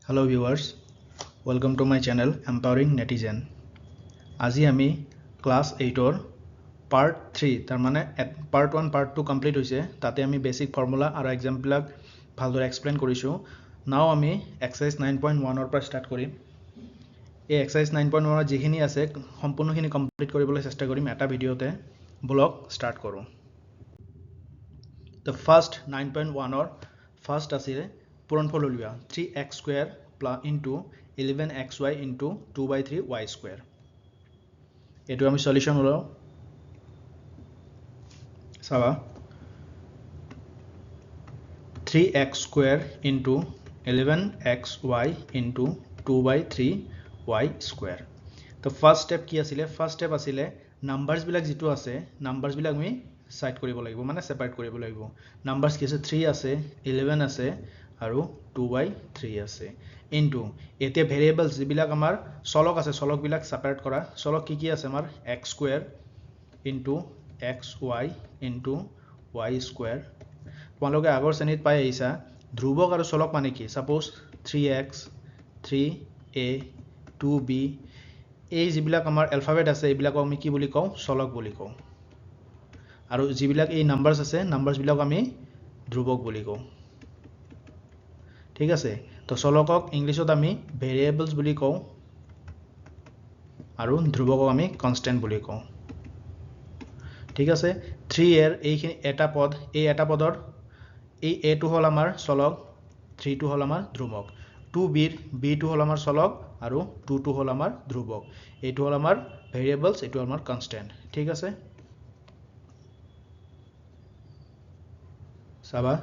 Hello viewers, welcome to my channel Empowering Netizen. আজি আমি class 8 or part 3 তাৰ মানে part 1 part 2 complete হৈছে তাতে আমি basic formula আৰু example বিলাক ভালদৰে explain কৰিছো now আমি exercise 9.1 ৰ পৰা start কৰিম এই exercise 9.1 ৰ যিখিনি আছে সম্পূৰ্ণখিনি complete কৰিবলৈ চেষ্টা কৰিম এটা ভিডিওতে ব্লগ start কৰো the first 9.1 ৰ first আছিল পূৰণফল উলিওৱা 3x square into 11xy into 2/3y square এটো আমি সলিউশন হলো সাবা 3x square into 11xy into 2/3y square তো ফার্স্ট স্টেপ কি আছিল ফার্স্ট স্টেপ আছিল নাম্বারস বিলাক যেটো আছে নাম্বারস বিলাক আমি সাইড কৰিব লাগিব মানে সেপাৰেট কৰিব লাগিব নাম্বাৰস কি আছে 3 আছে 11 আছে আৰু 2/3 আছে ইনটু এতে ভেৰিয়েবলস যিবিলাক আমাৰ চলক আছে চলক বিলাক সেপাৰেট কৰা চলক কি আছে আমাৰ x square into xy into y square তোমালোকে আগৰ শ্ৰেণীত পাই আহিছা ধ্ৰুৱক আৰু চলক মানে কি সাপোজ 3x 3a 2b এই যিবিলাক আমাৰ এলফাবেট আছে এইবিলাক আমি কি বুলি কওঁ চলক বুলি কওঁ আৰু যিবিলাক এই নাম্বাৰস আছে নাম্বাৰস বিলাক আমি ধ্ৰুৱক বুলি কওঁ ঠিক আছে তো চলকক ইংলিশত আমি ভেৰিয়েবলস বুলি কওঁ আৰু ধ্ৰুৱকক আমি কনস্ট্যান্ট বুলি কওঁ ঠিক আছে 3 এৰ এইখিনি এটা পদ এই এটা পদৰ এই a টো হল আমাৰ চলক 3 টো হল আমাৰ ধ্ৰুৱক 2b b টো হল আমাৰ চলক আৰু 2 টো হল আমাৰ ধ্ৰুৱক এইটো হল আমাৰ ভেৰিয়েবলস এইটো আমাৰ কনস্ট্যান্ট ঠিক আছে সাবা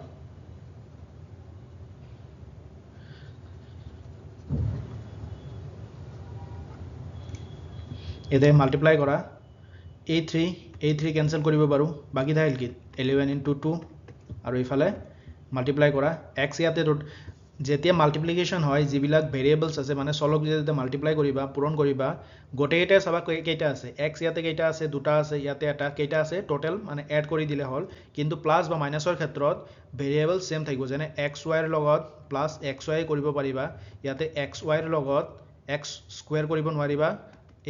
এতে মাল্টিপ্লাই কৰা a3 ক্যান্সেল কৰিব পাৰো বাকি থাকিল কি 11 into 2 আৰু ইফালে মাল্টিপ্লাই কৰা x ইয়াতে যেতিয়া মাল্টিপ্লিকেশন হয় যিবিলাক ভেৰিয়েবলস আছে মানে চলক যেতিয়া মাল্টিপ্লাই কৰিবা পূৰণ কৰিবা গোটেইটা সবা কেইটা আছে x ইয়াতে কেইটা আছে দুটা আছে ইয়াতে এটা কেইটা আছে টোটাল মানে এড কৰি দিলে হল কিন্তু প্লাস বা মাইনাসৰ ক্ষেত্ৰত ভেৰিয়েবল সেম থাকিব যেনে xy ৰ লগত প্লাস xy কৰিব পাৰিবা ইয়াতে xy ৰ লগত x স্কয়াৰ কৰিব নোৱাৰিবা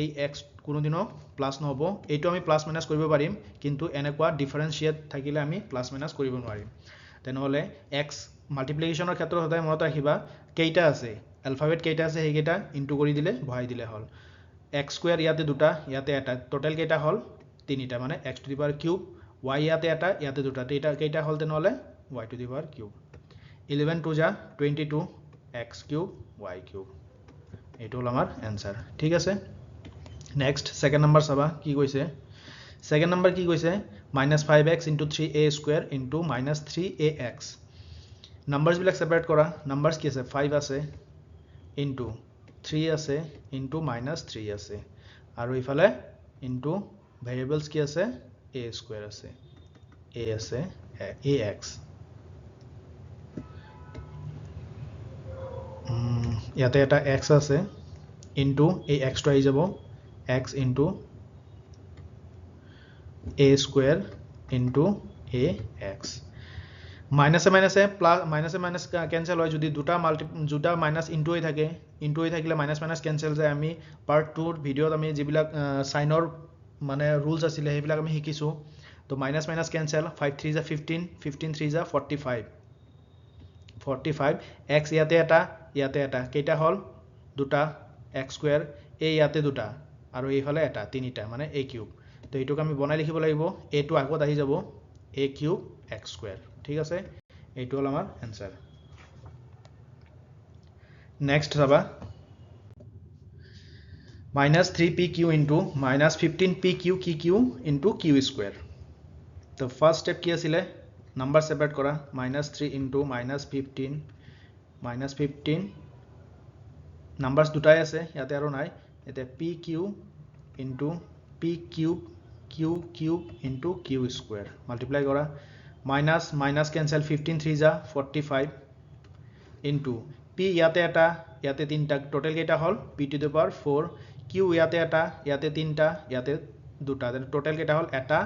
এই x কোনোদিনো প্লাস নহব এইটো আমি প্লাস মাইনাস কৰিব পাৰিম কিন্তু এনেকুৱা ডিফাৰেন্সিয়েট থাকিলে আমি প্লাস মাইনাস কৰিব নোৱাৰিম তেনেহলে x মাল্টিপ্লিকেশনৰ ক্ষেত্ৰত সদায় মনত ৰাখিবা কেইটা আছে অ্যালফাবেট কেইটা আছে হেইকেইটা ইনটু কৰি দিলে বহাই দিলে হল x স্কয়াৰ ইয়াতে দুটা ইয়াতে এটা টোটাল কেইটা হল তিনিটা মানে x to the power cube y ইয়াতে এটা ইয়াতে দুটা কেইটা হল তেনেহলে y to the power cube 11 2 যা 22 x কিউব y কিউব এইটো হল আমাৰ आंसर ঠিক আছে নেক্সট সেকেন্ড নাম্বার চাবা কি কৈছে সেকেন্ড নাম্বার কি কৈছে -5x into 3a square into -3ax numbers বিলাক সেপারেট কৰা নাম্বারস কি আছে 5 আছে into 3 আছে into -3 আছে আৰু ইফালে into ভেৰিয়েবলস কি আছে a square আছে a আছে ax ইয়াতে এটা x আছে into a x টো আহি যাব x into a square into ax মাইনাসে মাইনাসে প্লাস মাইনাসে মাইনাস ক্যান্সেল হয় যদি দুটা মাইনাস ইনটু হৈ থাকে ইনটু হৈ থাকিলে মাইনাস মাইনাস ক্যান্সেল যায় আমি পার্ট 2 ৰ ভিডিওত আমি যিবিলাক সাইনৰ মানে রুলস আছিল হেবিলাক আমি শিকিছো তো মাইনাস মাইনাস ক্যান্সেল 5 3 যা 15 15 3 যা 45 x ইয়াতে এটা কেইটা হল দুটা x স্কয়াৰ এই ইয়াতে দুটা আৰু এইফালে এটা তিনিটা মানে a কিউব তো এইটোক আমি বনাই লিখিব লাগিব a টো আগত আহি যাব a কিউব x স্কয়াৰ ঠিক আছে এইটো হল আমাৰ आंसर নেক্সট চাবা -3pq into -15pq qq into q square তো ফার্স্ট স্টেপ কি আছিল নাম্বার সেপারেট কৰা -3 into -15 নাম্বাৰস দুটাই আছে ইয়াতে আৰু নাই এতে pq into p cube q cube into q square multiply কৰা মাইনাস মাইনাস ক্যান্সেল 15 3 যা 45 into p ইয়াতে এটা ইয়াতে তিনটা টোটাল কেইটা হল p to the power 4 q ইয়াতে এটা ইয়াতে তিনটা ইয়াতে দুটা টোটাল কেইটা হল এটা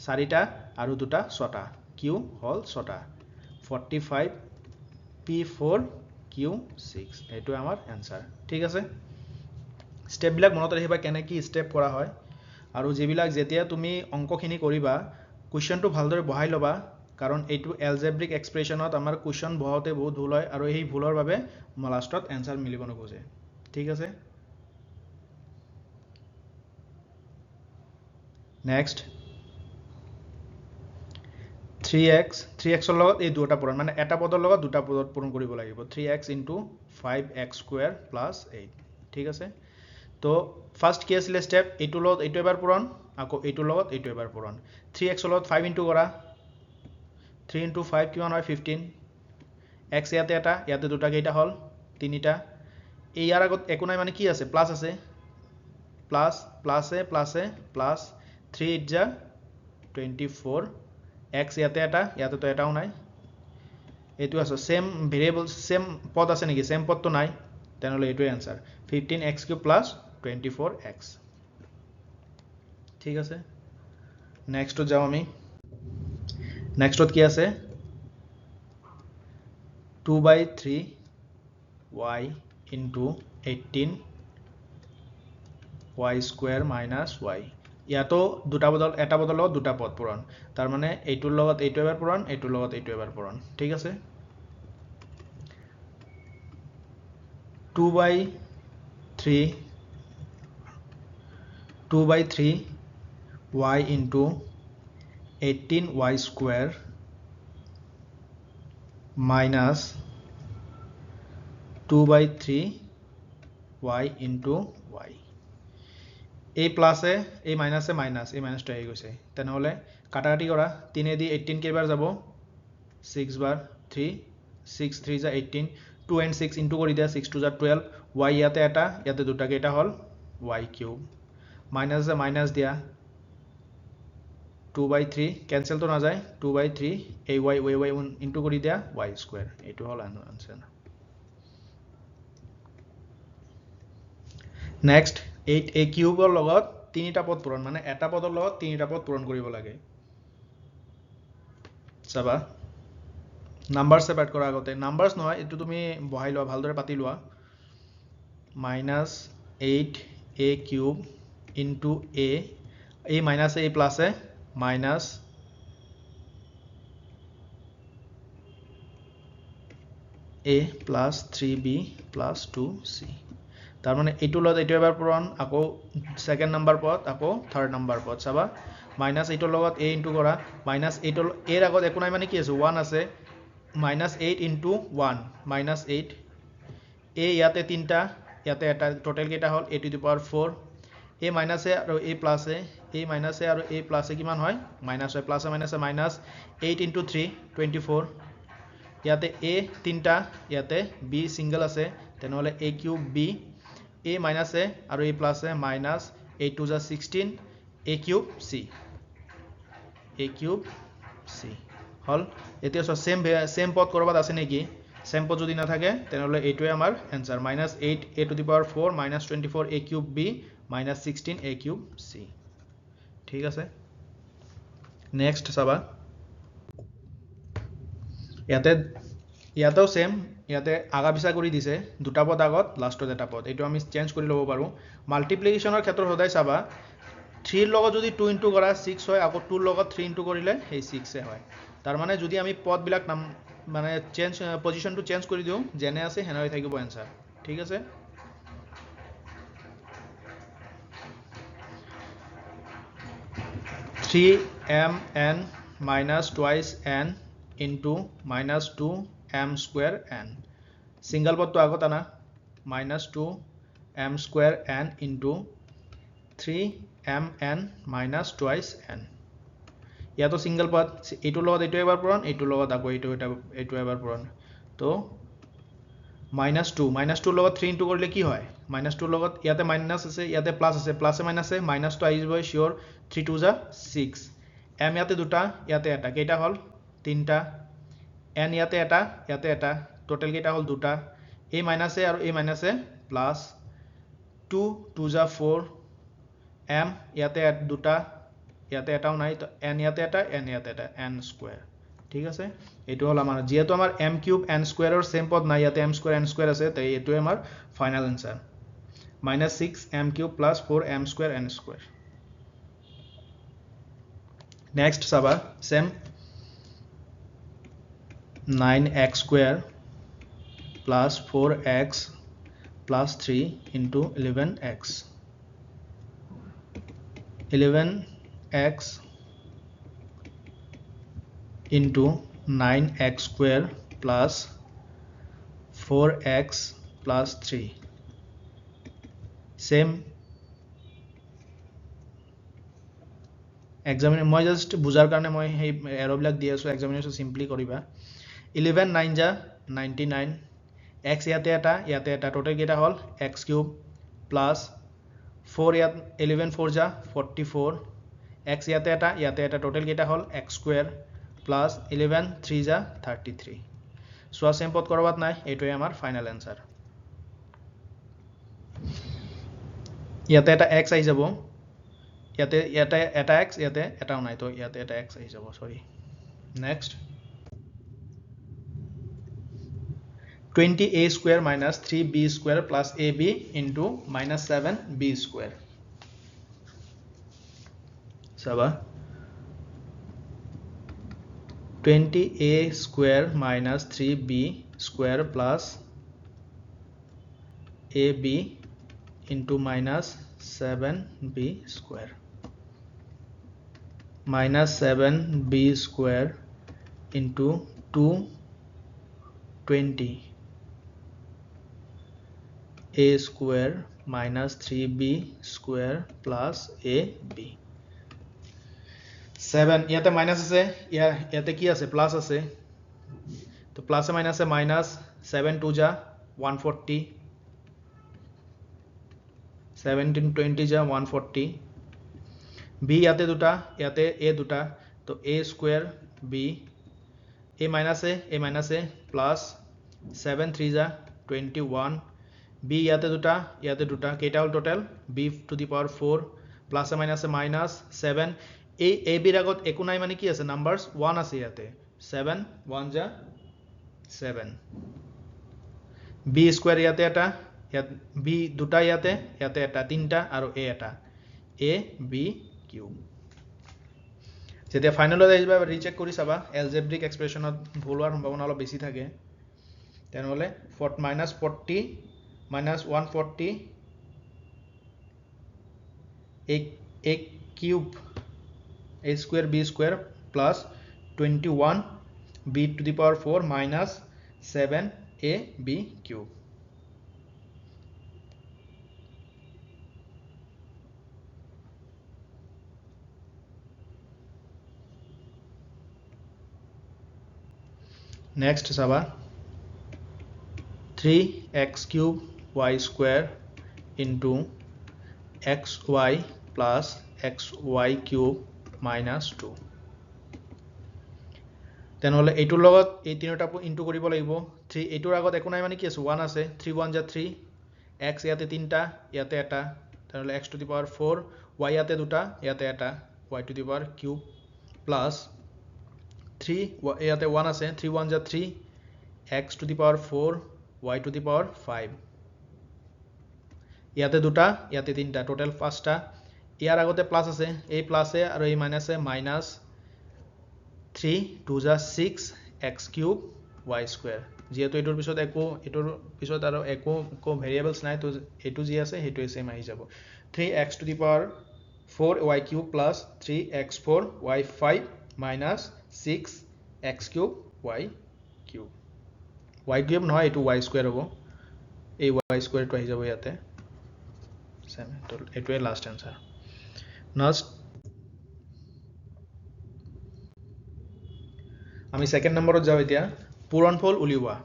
চাৰিটা আৰু দুটা ছটা q হল ছটা 45 p4 Q6 এইটো আমাৰ এনসাৰ ঠিক আছে স্টেপ বিলাক মনত ৰাখিবা কেনে কি স্টেপ কৰা হয় আৰু যিবিলাক যেতিয়া তুমি অঙ্কখিনি কৰিবা কোৱেশ্চনটো ভালদৰে বহাই লবা কাৰণ এইটো এলজেব্ৰিক এক্সপ্ৰেছনত আমাৰ কোৱেশ্চন বহাওতে বহুত ভুল হয় আৰু এই ভুলৰ বাবে লাষ্টত এনসাৰ মিলিব নোখোজে ঠিক আছে নেক্সট 3x ৰ লগত এই দুটা পূৰণ মানে এটা পদৰ লগত দুটা পদত পূৰণ কৰিব লাগিব 3x * 5x স্কয়াৰ + 8 ঠিক আছে তো ফাৰ্স্ট কি আছিল স্টেপ এইটো লগত এইটো এবাৰ পূৰণ আকৌ এইটো লগত এইটো এবাৰ পূৰণ 3x ৰ লগত 5 ইনটু কৰা 3 * 5 কিমান হয় 15 x ইয়াতে এটা ইয়াতে দুটা কেইটা হল তিনিটা এই ইয়াৰ আগত একো নাই মানে কি আছে প্লাস আছে প্লাস প্লাসে প্লাসে প্লাস 3 * 24 x ইয়াতে এটা ইয়াতে তো এটাও নাই এইটো আছে সেম ভেরিয়েবল সেম পদ আছে নেকি সেম পদ তো নাই তেনেহলে এইটোই आंसर 15x³ + 24x ঠিক আছে নেক্সটত যাও আমি নেক্সটত কি আছে 2/3y * 18 y² - y ইয়াতো দুটা বদল এটা বদল লগত দুটা পদ পূৰণ তাৰ মানে এইটোৰ লগত এইটো এবাৰ পূৰণ এইটোৰ লগত এইটো এবাৰ পূৰণ ঠিক আছে 2/3 y * 18y² minus 2/3 y * y এই প্লাসে এই মাইনাসে মাইনাস এই মাইনাসটো আহি গৈছে তেনেহলে কাটাকাটি কৰা 3 দি 18 কেইবাৰ যাব 6 বাৰ 3 6 3 * 18 2 and 6 ইনটু কৰি দিয়া 6 2 * 12 y ইয়াতে এটা ইয়াতে দুটা কেইটা হল y³ মাইনাস যে মাইনাস দিয়া 2/3 ক্যান্সেল তো না যায় 2/3 এই y ইনটু কৰি দিয়া y² এইটো হল आंसर নেক্সট 8a কিউবৰ লগত তিনিটা পদ পূৰণ মানে এটা পদৰ লগত তিনিটা পদ পূৰণ কৰিব লাগে চাবা নাম্বাৰছ সেপাৰেট কৰা আগতে নাম্বাৰছ নহয় এটো তুমি বহাই লোৱা ভালদৰে পাতি লোৱা -8a³ * a এই minus a plus a minus a plus 3b plus 2c তার মানে এইটো লগত এইটো এবাৰ পূৰণ আকৌ সেকেন্ড নাম্বাৰ পদ আকৌ থাৰ্ড নাম্বাৰ পদ চাবা মাইনাস এইটোৰ লগত a ইনটু কৰা মাইনাস এইটোৰ এর আগত একো নাই মানে কি আছে 1 আছে -8 * 1 -8 a ইয়াতে তিনটা ইয়াতে এটা টোটাল কেইটা হল a⁴ a মাইনাস a আৰু a plus a minus a আৰু a প্লাস a কিমান হয় মাইনাস হয় প্লাস মাইনাস মাইনাস 8 * 3 24 ইয়াতে a তিনটা ইয়াতে b সিঙ্গেল আছে তেনেহলে a³ b a minus a আৰু a plus a minus 8 2 * 16 a³ c a³ c হল এতিয়া সেম পদ কৰবাত আছে নেকি সেম পদ যদি না থাকে তেনেহলে এইটোৱে আমাৰ answer -8 a⁴ minus 24 a³ b minus 16 a³ c ঠিক আছে নেক্সট চাবা ইয়াতেও সেম ইয়াতে আগা পিছা কৰি দিছে দুটা পদ আগত লাষ্টত এটা পদ এইটো আমি চেঞ্জ কৰি ল'ব পাৰো মাল্টিপ্লিকেশনৰ ক্ষেত্ৰত সদায় চাবা 3 ৰ লগত যদি 2 ইনটু কৰা 6 হয় আকৌ 2 ৰ লগত 3 ইনটু কৰিলে সেই 6 এ হয় তাৰ মানে যদি আমি পদ বিলাক নাম মানে চেঞ্জ পজিশনটো চেঞ্জ কৰি দিও যেনে আছে হেনে হৈ থাকিব आंसर ঠিক আছে (3mn minus twice n into minus 2m² n single পদটো আগত আনা -2m² n into 3mn minus twice n ইয়াতো সিঙ্গেল পদ এইটোৰ লগত এইটো এবাৰ পূৰণ এইটোৰ লগত আকৌ এইটো এবাৰ পূৰণ তো -2 -2 লগত 3 ইনটু কৰিলে কি হয় -2 লগত ইয়াতে মাইনাস আছে ইয়াতে প্লাস আছে প্লাসে মাইনাসে মাইনাসটো আহিব শিওর 3 2 * 6 m ইয়াতে দুটা ইয়াতে এটা কেইটা হল তিনটা n ইয়াতে এটা টোটাল কেইটা হল দুটা a মাইনাস a আৰু a minus a plus 2 2 * 4 m ইয়াতে দুটা ইয়াতে এটাও নাই তো n ইয়াতে এটা n ইয়াতে এটা n² ঠিক আছে এইটো হল আমাৰ যেহেতু আমাৰ m কিউব n স্কয়াৰৰ সেম পদ নাই ইয়াতে m স্কয়াৰ n স্কয়াৰ আছে তাই এইটোৱে আমাৰ final answer -6 m cube + 4 m square n square next সাবা same 9x square + 4x + 3 into 11x 11x into 9x square plus 4x plus 3 same examine মই just বুজাৰ কাৰণে মই এই এৰো বিলাক দি আছো এক্সামিনেশন সিম্পলি কৰিবা 11 9 যা 99 x ইয়াতে এটা টোটাল কেটা হল x কিউব প্লাস 4 ইয়াত 11 4 যা 44 x ইয়াতে এটা টোটাল কেটা হল x স্কয়ার প্লাস 11 3 যা 33 সো সেম পদ করবাত নাই এটোই আমার ফাইনাল आंसर ইয়াতে এটা x আই যাব ইয়াতে এটা x ইয়াতে এটাও নাই তো ইয়াতে এটা x আই যাব sorry next 20a square minus 3b square plus ab into minus 7b square Saba 20a square minus 3b square plus ab into minus 7b square minus 7b square into 220 a square minus 3b square plus ab 7 ইয়াতে minus আছে ইয়াতে কি আছে plus আছে তো plus এ মাইনাসে minus 7 2 যা 140 17 20 যা 140 b ইয়াতে দুটা ইয়াতে a দুটা তো a স্কয়ার b a মাইনাসে প্লাস 7 3 যা 21 b ইয়াতে দুটা কেটা হল total b to the power 4 plus a minus 7 এই a বির আগত একো নাই মানে কি আছে নাম্বারস 1 আছে ইয়াতে 7 1 যা 7 b স্কয়ার ইয়াতে এটা b দুটা ইয়াতে এটা তিনটা আর a এটা a b কিউব যেতে ফাইনালত আহিবা রিচেক কৰি চাবা এলজেব্ৰিক এক্সপ্ৰেশনত ভুল হোৱাৰ সম্ভাৱনা অলপ বেছি থাকে তেনেহলে -40 -140 a cube a square b square plus 21 b to the power 4 minus 7 a b cube next saba 3x cube y square into xy plus xy cube minus 2 তেনেহলে এইটোৰ লগত এই তিনিটা ইনটু কৰিব লাগিব 3 এইটোৰ আগত একো নাই মানে কি আছে 1 আছে 3 1 যা 3 x ইয়াতে তিনটা ইয়াতে এটা তেনেহলে x to the power 4 y ইয়াতে দুটা ইয়াতে এটা y to the power cube plus 3 ইয়াতে 1 আছে 3 1 যা 3 x to the power 4 y to the power 5 ইয়াতে দুটা ইয়াতে তিনটা টোটাল 5টা ইয়াৰ আগতে প্লাস আছে এই প্লাসে আৰু এই মাইনাসে মাইনাস 3 2 যা 6 x cube y square যেহেতু এটোৰ পিছত আৰু একো ভেৰিয়েবলস নাই তো এটো যি আছে হেটো সেম আহি যাব 3x to the power 4 y cube plus 3x4 y5 minus 6 x cube y cube y cube নহয় এটো y square হ'ব এই y square টো আহি যাব ইয়াতে সেম তো এটোৱে লাস্ট आंसर নেক্সট আমি সেকেন্ড নম্বৰত যাও এতিয়া পূৰণফল উলিওৱা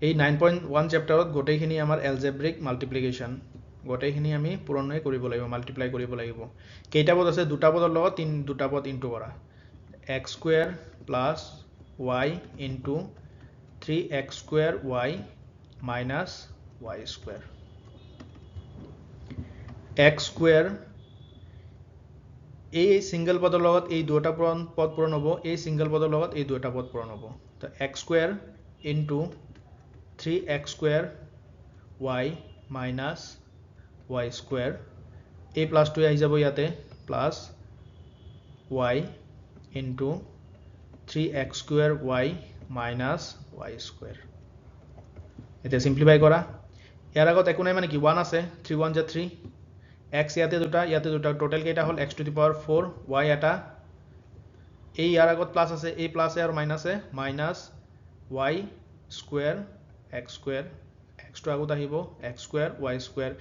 এই 9.1 চেপ্টাৰত গোটেইখিনি আমাৰ এলজেব্ৰিক মাল্টিপ্লিকেশন গোটেইখিনি আমি পূৰণে কৰিব লাগিব মাল্টিপ্লাই কৰিব লাগিব কেইটা পদ আছে দুটা পদৰ লগত দুটা পদ ইনটু কৰা x square plus y into 3x square y minus y square x square এই সিঙ্গল পদৰ লগত এই দুটা পদ পূৰণ হ'ব এই সিঙ্গল পদৰ লগত এই দুটা পদ পূৰণ হ'ব তো x square into 3x square y minus y square a plus 2 আহি যাব ইয়াতে plus y into 3x square y minus y square এটা সিম্পলিফাই কৰা ইয়াৰ আগত একো নাই মানে কি 1 আছে 3 1 যা 3 x ইয়াতে দুটা টোটাল কেইটা হল x two the power 4 y এটা এই ইয়াৰ আগত প্লাস আছে এই প্লাস আৰু মাইনাস আছে minus y square x square x two আগত আহিব x স্কয়াৰ y স্কয়াৰ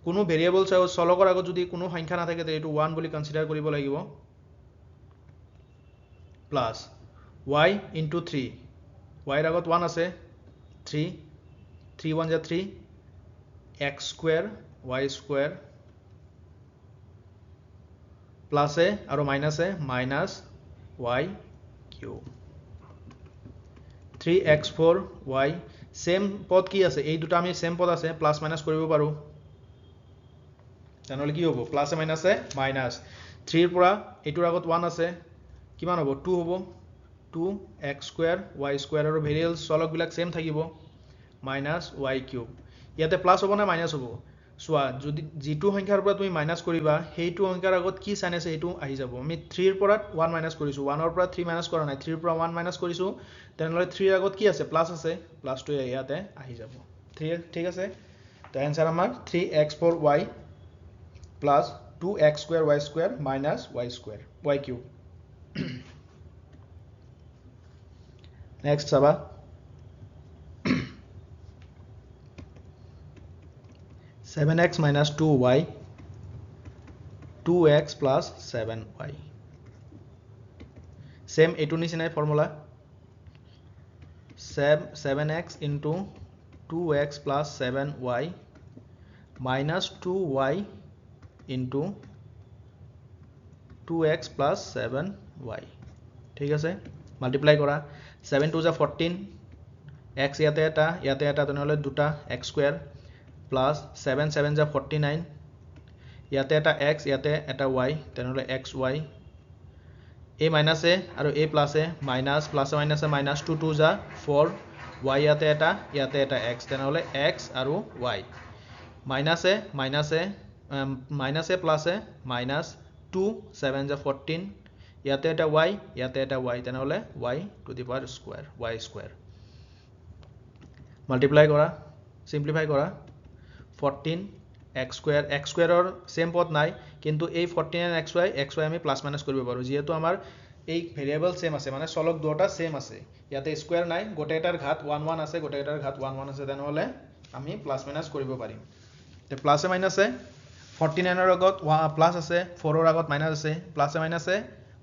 কোনো ভেৰিয়েবল সলকৰ আগত যদি কোনো সংখ্যা না থাকে তে এটো 1 বুলি কনসিডাৰ কৰিব লাগিব প্লাস y ইনটু 3 y এর আগত 1 আছে 3 3 1 যা 3 x square y square plus a আর minus a minus y cube 3x4 y same পদ কি আছে এই দুটো আমি সেম পদ আছে প্লাস মাইনাস কৰিব পাৰো তাহলে কি হ'ব প্লাস এ মাইনাস 3 এৰ পৰা এটোৰ আগত 1 আছে কিমান হ'ব 2 হ'ব 2x স্কয়ার y স্কয়ার আৰু ভেৰিয়েবল সলক বিলাক সেম থাকিব মাইনাস y কিউব ইয়াতে প্লাস হ'ব না মাইনাস হ'ব সোয়া যদি যেটো সংখ্যাৰ পৰা তুমি মাইনাস কৰিবা হেইটো সংখ্যাৰ আগত কি সাইন আছে হেইটো আহি যাব আমি 3 এৰ পৰা 1 মাইনাস কৰিছো 1 এৰ পৰা 3 মাইনাস কৰা নাই 3 এৰ পৰা 1 মাইনাস কৰিছো তেনেহলে 3 এর আগত কি আছে প্লাস আছে প্লাস 2 ইয়াতে আহি যাব ঠিক আছে তো आंसर আমাৰ 3x4y plus 2x square y square minus y square y cube next চাবা 7x minus 2y 2x plus 7y same এটো নিচিনাই formula 7x into 2x plus 7y minus 2y into 2x plus 7y ঠিক আছে multiply কৰা 7 2 14 x ইয়াতে এটা তেনেহলে দুটা x স্কয়ার প্লাস 7 7 যা 49 ইয়াতে এটা x ইয়াতে এটা y তেনেহলে xy a মাইনাস a আৰু a plus a minus plus minus minus 2 2 যা 4 y ইয়াতে এটা x তেনেহলে x আৰু y minus a minus a plus a minus 2 7 যা 14 ইয়াতে এটা y তেনেহলে y two the power square y square multiply কৰা সিম্পলিফাই কৰা 14 x স্কয়াৰৰ সেম পদ নাই কিন্তু এই 14 and xy আমি প্লাস মাইনাস কৰিব পাৰো যেহেতু আমাৰ এই ভেৰিয়েবল সেম আছে মানে চলক দুটা সেম আছে ইয়াতে স্কয়াৰ নাই গোটেইটাৰ ঘাত 1 1 আছে গোটেইটাৰ ঘাত 1 1 আছে তেনেহলে আমি প্লাস মাইনাস কৰিব পাৰিম তে প্লাস এ মাইনাস এ 49 এর আগত প্লাস আছে 4 এর আগত মাইনাস আছে প্লাস এ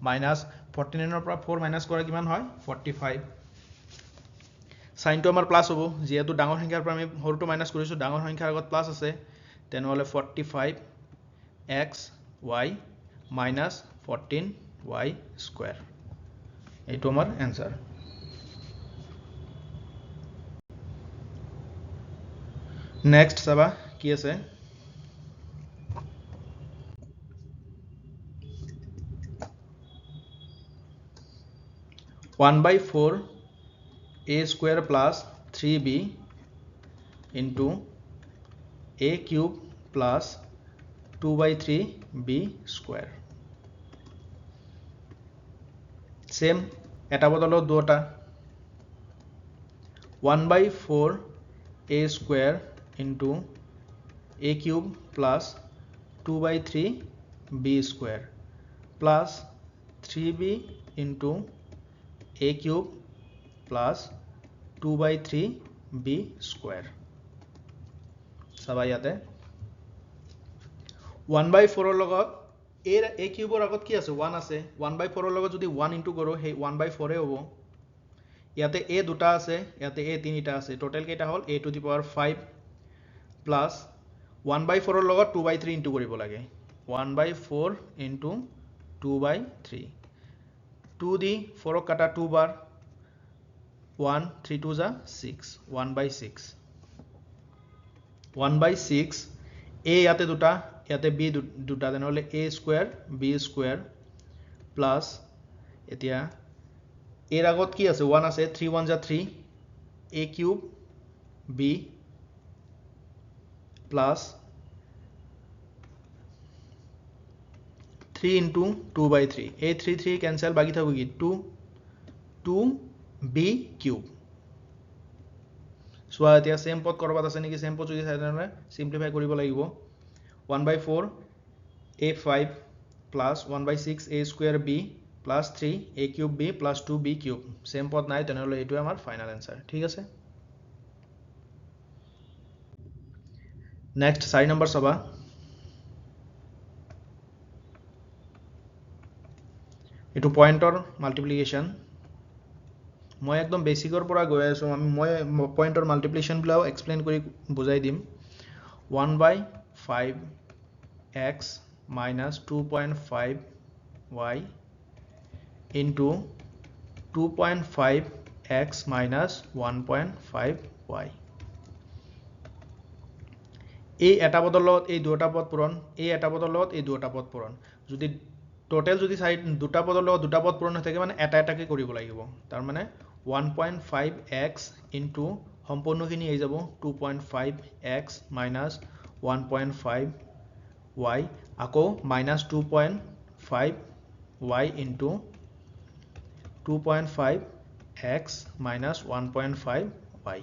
মাইনাস 49 এর পৰা 4 মাইনাস কৰা কিমান হয় 45 সাইনটো আমাৰ প্লাস হ'ব যেহেতু ডাঙৰ সংখ্যাৰ পৰা আমি সৰুটো মাইনাস কৰিছো ডাঙৰ সংখ্যাৰ আগত প্লাস আছে তেনেহলে 45 x y minus 14 y square এইটো আমাৰ आंसर নেক্সট চাবা কি আছে 1/4 a square plus 3b into a cube plus 2/3 b square same এটা বদলো দুটা 1/4 a square into a cube plus 2/3 b square plus 3b into a cube plus 2/3 b square সবাই ইয়াতে 1/4 এর লগত a কিউবৰ আগত কি আছে 1 আছে 1/4 এৰ লগত যদি 1 ইনটু কৰো সেই 1/4 এ হ'ব ইয়াতে a দুটা আছে ইয়াতে a তিনিটা আছে টোটাল কেইটা হল a two the power 5 plus 1/4 এর লগত 2/3 ইনটু কৰিব লাগে 1/4 ইনটু 2/3 2 দি 4 কাটা 2 বাৰ 1 3 2 যা 6 1/6 1/6 a ইয়াতে দুটা ইয়াতে b দুটা তেনেহলে a square b square plus এতিয়া এর আগত কি আছে 1 আছে 3 1 যা 3 a cube b plus 3 into 2 by 3 a 3 3 cancel বাকি থাকবে কি 2 2b কিউব সো এতিয়া সেম পদ কৰবাত আছে নেকি সেম পদ যদি চাই তেনে সিম্পলিফাই কৰিব লাগিব 1 by 4 a5 plus 1 by 6 a square b plus 3 a cube b plus 2b cube same পদ নাই তেনেহলে এইটো আমাৰ ফাইনাল আনসাৰ ঠিক আছে নেক্সট 4 নম্বৰ সবা এটো পয়েন্টৰ মাল্টিপ্লিকেশন মই একদম বেসিকৰ পৰা গৈ আছো মই পয়েন্টৰ মাল্টিপ্লিকেশন ব্লাও এক্সপ্লেইন কৰি বুজাই দিম 1 by 5x minus 2.5y into 2.5x minus 1.5y এই এটা পদৰ লগত এই দুটা পদ পূৰণ এই এটা পদৰ লগত এই দুটা পদ পূৰণ যদি টোটাল যদি দুটা পদৰ লগত দুটা পদ পূৰণ হৈ থাকে মানে এটা এটাকে কৰিব লাগিব তাৰ মানে 1.5x into সম্পূৰ্ণখিনি হৈ যাব 2.5x minus 1.5y আকৌ minus 2.5y into 2.5x minus 1.5y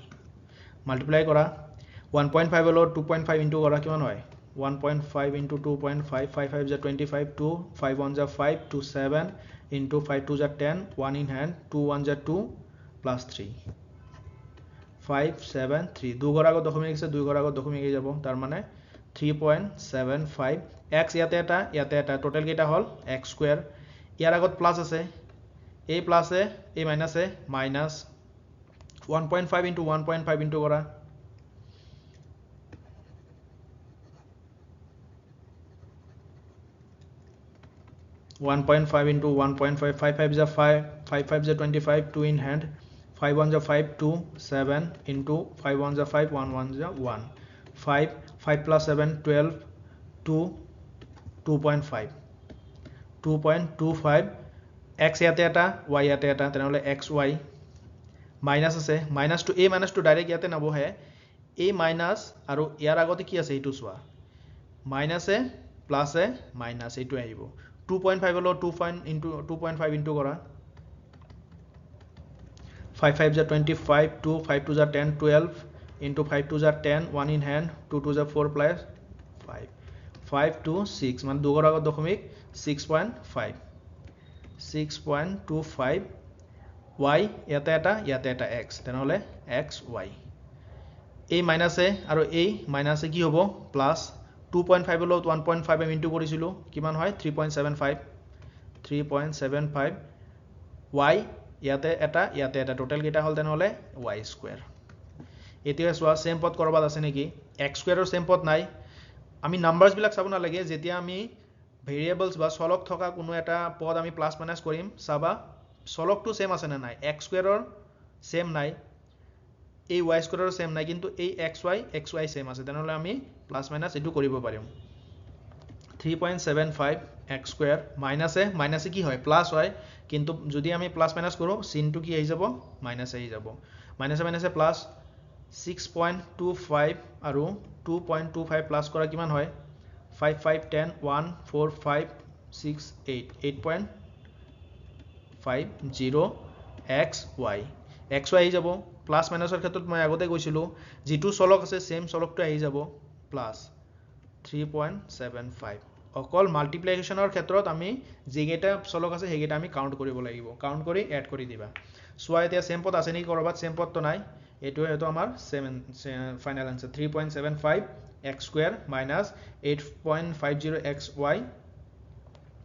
multiply কৰা 1.5 হলো 2.5 into করা কিমান হয় 1.5 into 2.5 5 5 is 25 2 5 1 is 5 2 7 into 5 2 is 10 1 in hand 2 1 is 2 plus 3 5 7 3 2 ঘর আগত দশমিক আছে 2 ঘর আগত দশমিক হৈ যাব তাৰ মানে 3.75 x ইয়াতে এটা টোটাল কেইটা হল x স্কয়ার ইয়াৰ আগত প্লাস আছে a plus a minus minus 1.5 into 1.5 into করা 1.5 into 1.5 5 5 is 5 5 5 is 25 2 in hand 5 1 is 5 2 7 into 5 1 is 5 1 1 is 1 5 5 plus 7 12 2 2.5 2.25 x ইয়াতে এটা y ইয়াতে এটা তেনেহলে xy মাইনাস আছে minus two a minus two direct ইয়াতে নবহে a মাইনাস আৰু ইয়াৰ আগতে কি আছে এইটো চোৱা মাইনাস প্লাস মাইনাস এইটো আহিব 2.5 হলো 2.5 into করা 5 5 is 25 2 5 2 is 10 12 into 5 2 is 10 1 in hand 2 2 is 4 plus 5 5 2 6 মানে দুগৰ আগত দশমিক 6.5 6.25 y ইয়াতে এটা x তেনেহলে xy এই মাইনাস আৰু এই মাইনাস কি হ'ব প্লাস 2.5 হলো 1.5 আমি ইনটু কৰিছিলো কিমান হয় 3.75 y ইয়াতে এটা টোটাল কেইটা হল তেনেহলে y স্কয়ার এতিয়া সোয়া সেম পদ কৰবাত আছে নেকি x স্কয়াৰৰ সেম পদ নাই আমি নাম্বাৰস বিলাক চাব না লাগে যেতিয়া আমি ভেৰিয়েবলস বা চলক থকা কোনো এটা পদ আমি প্লাস মাইনাস কৰিম চাবা চলকটো সেম আছে না নাই x স্কয়াৰৰ সেম নাই এই y স্কয়াৰৰ সেম নাই কিন্তু এই xy সেম আছে তেনেহলে আমি প্লাস মাইনাস এটো কৰিব পাৰিম 3.75 x স্কয়ার মাইনাস কি হয় প্লাস হয় কিন্তু যদি আমি প্লাস মাইনাস কৰো চিনটো কি আহি যাব মাইনাস আহি যাব মাইনাস প্লাস 6.25 আৰু 2.25 প্লাস কৰা কিমান হয় 5 5 10 1 4 5 6 8 8.50 xy আহি যাব প্লাস মাইনাসৰ ক্ষেত্ৰত মই আগতে কৈছিলো যেটো চলক আছে সেম চলকটো আহি যাব প্লাস 3.75 অকল মাল্টিপ্লিকেশনৰ ক্ষেত্ৰত আমি যেগেটা চলক আছে হেগেটা আমি কাউন্ট কৰিব লাগিব কাউন্ট কৰি এড কৰি দিবা সোয়া এতিয়া সেম পদ আছে নেকি কৰবাত সেম পদ তো নাই এটো আমাৰ final answer 3.75 x square minus 8.50 xy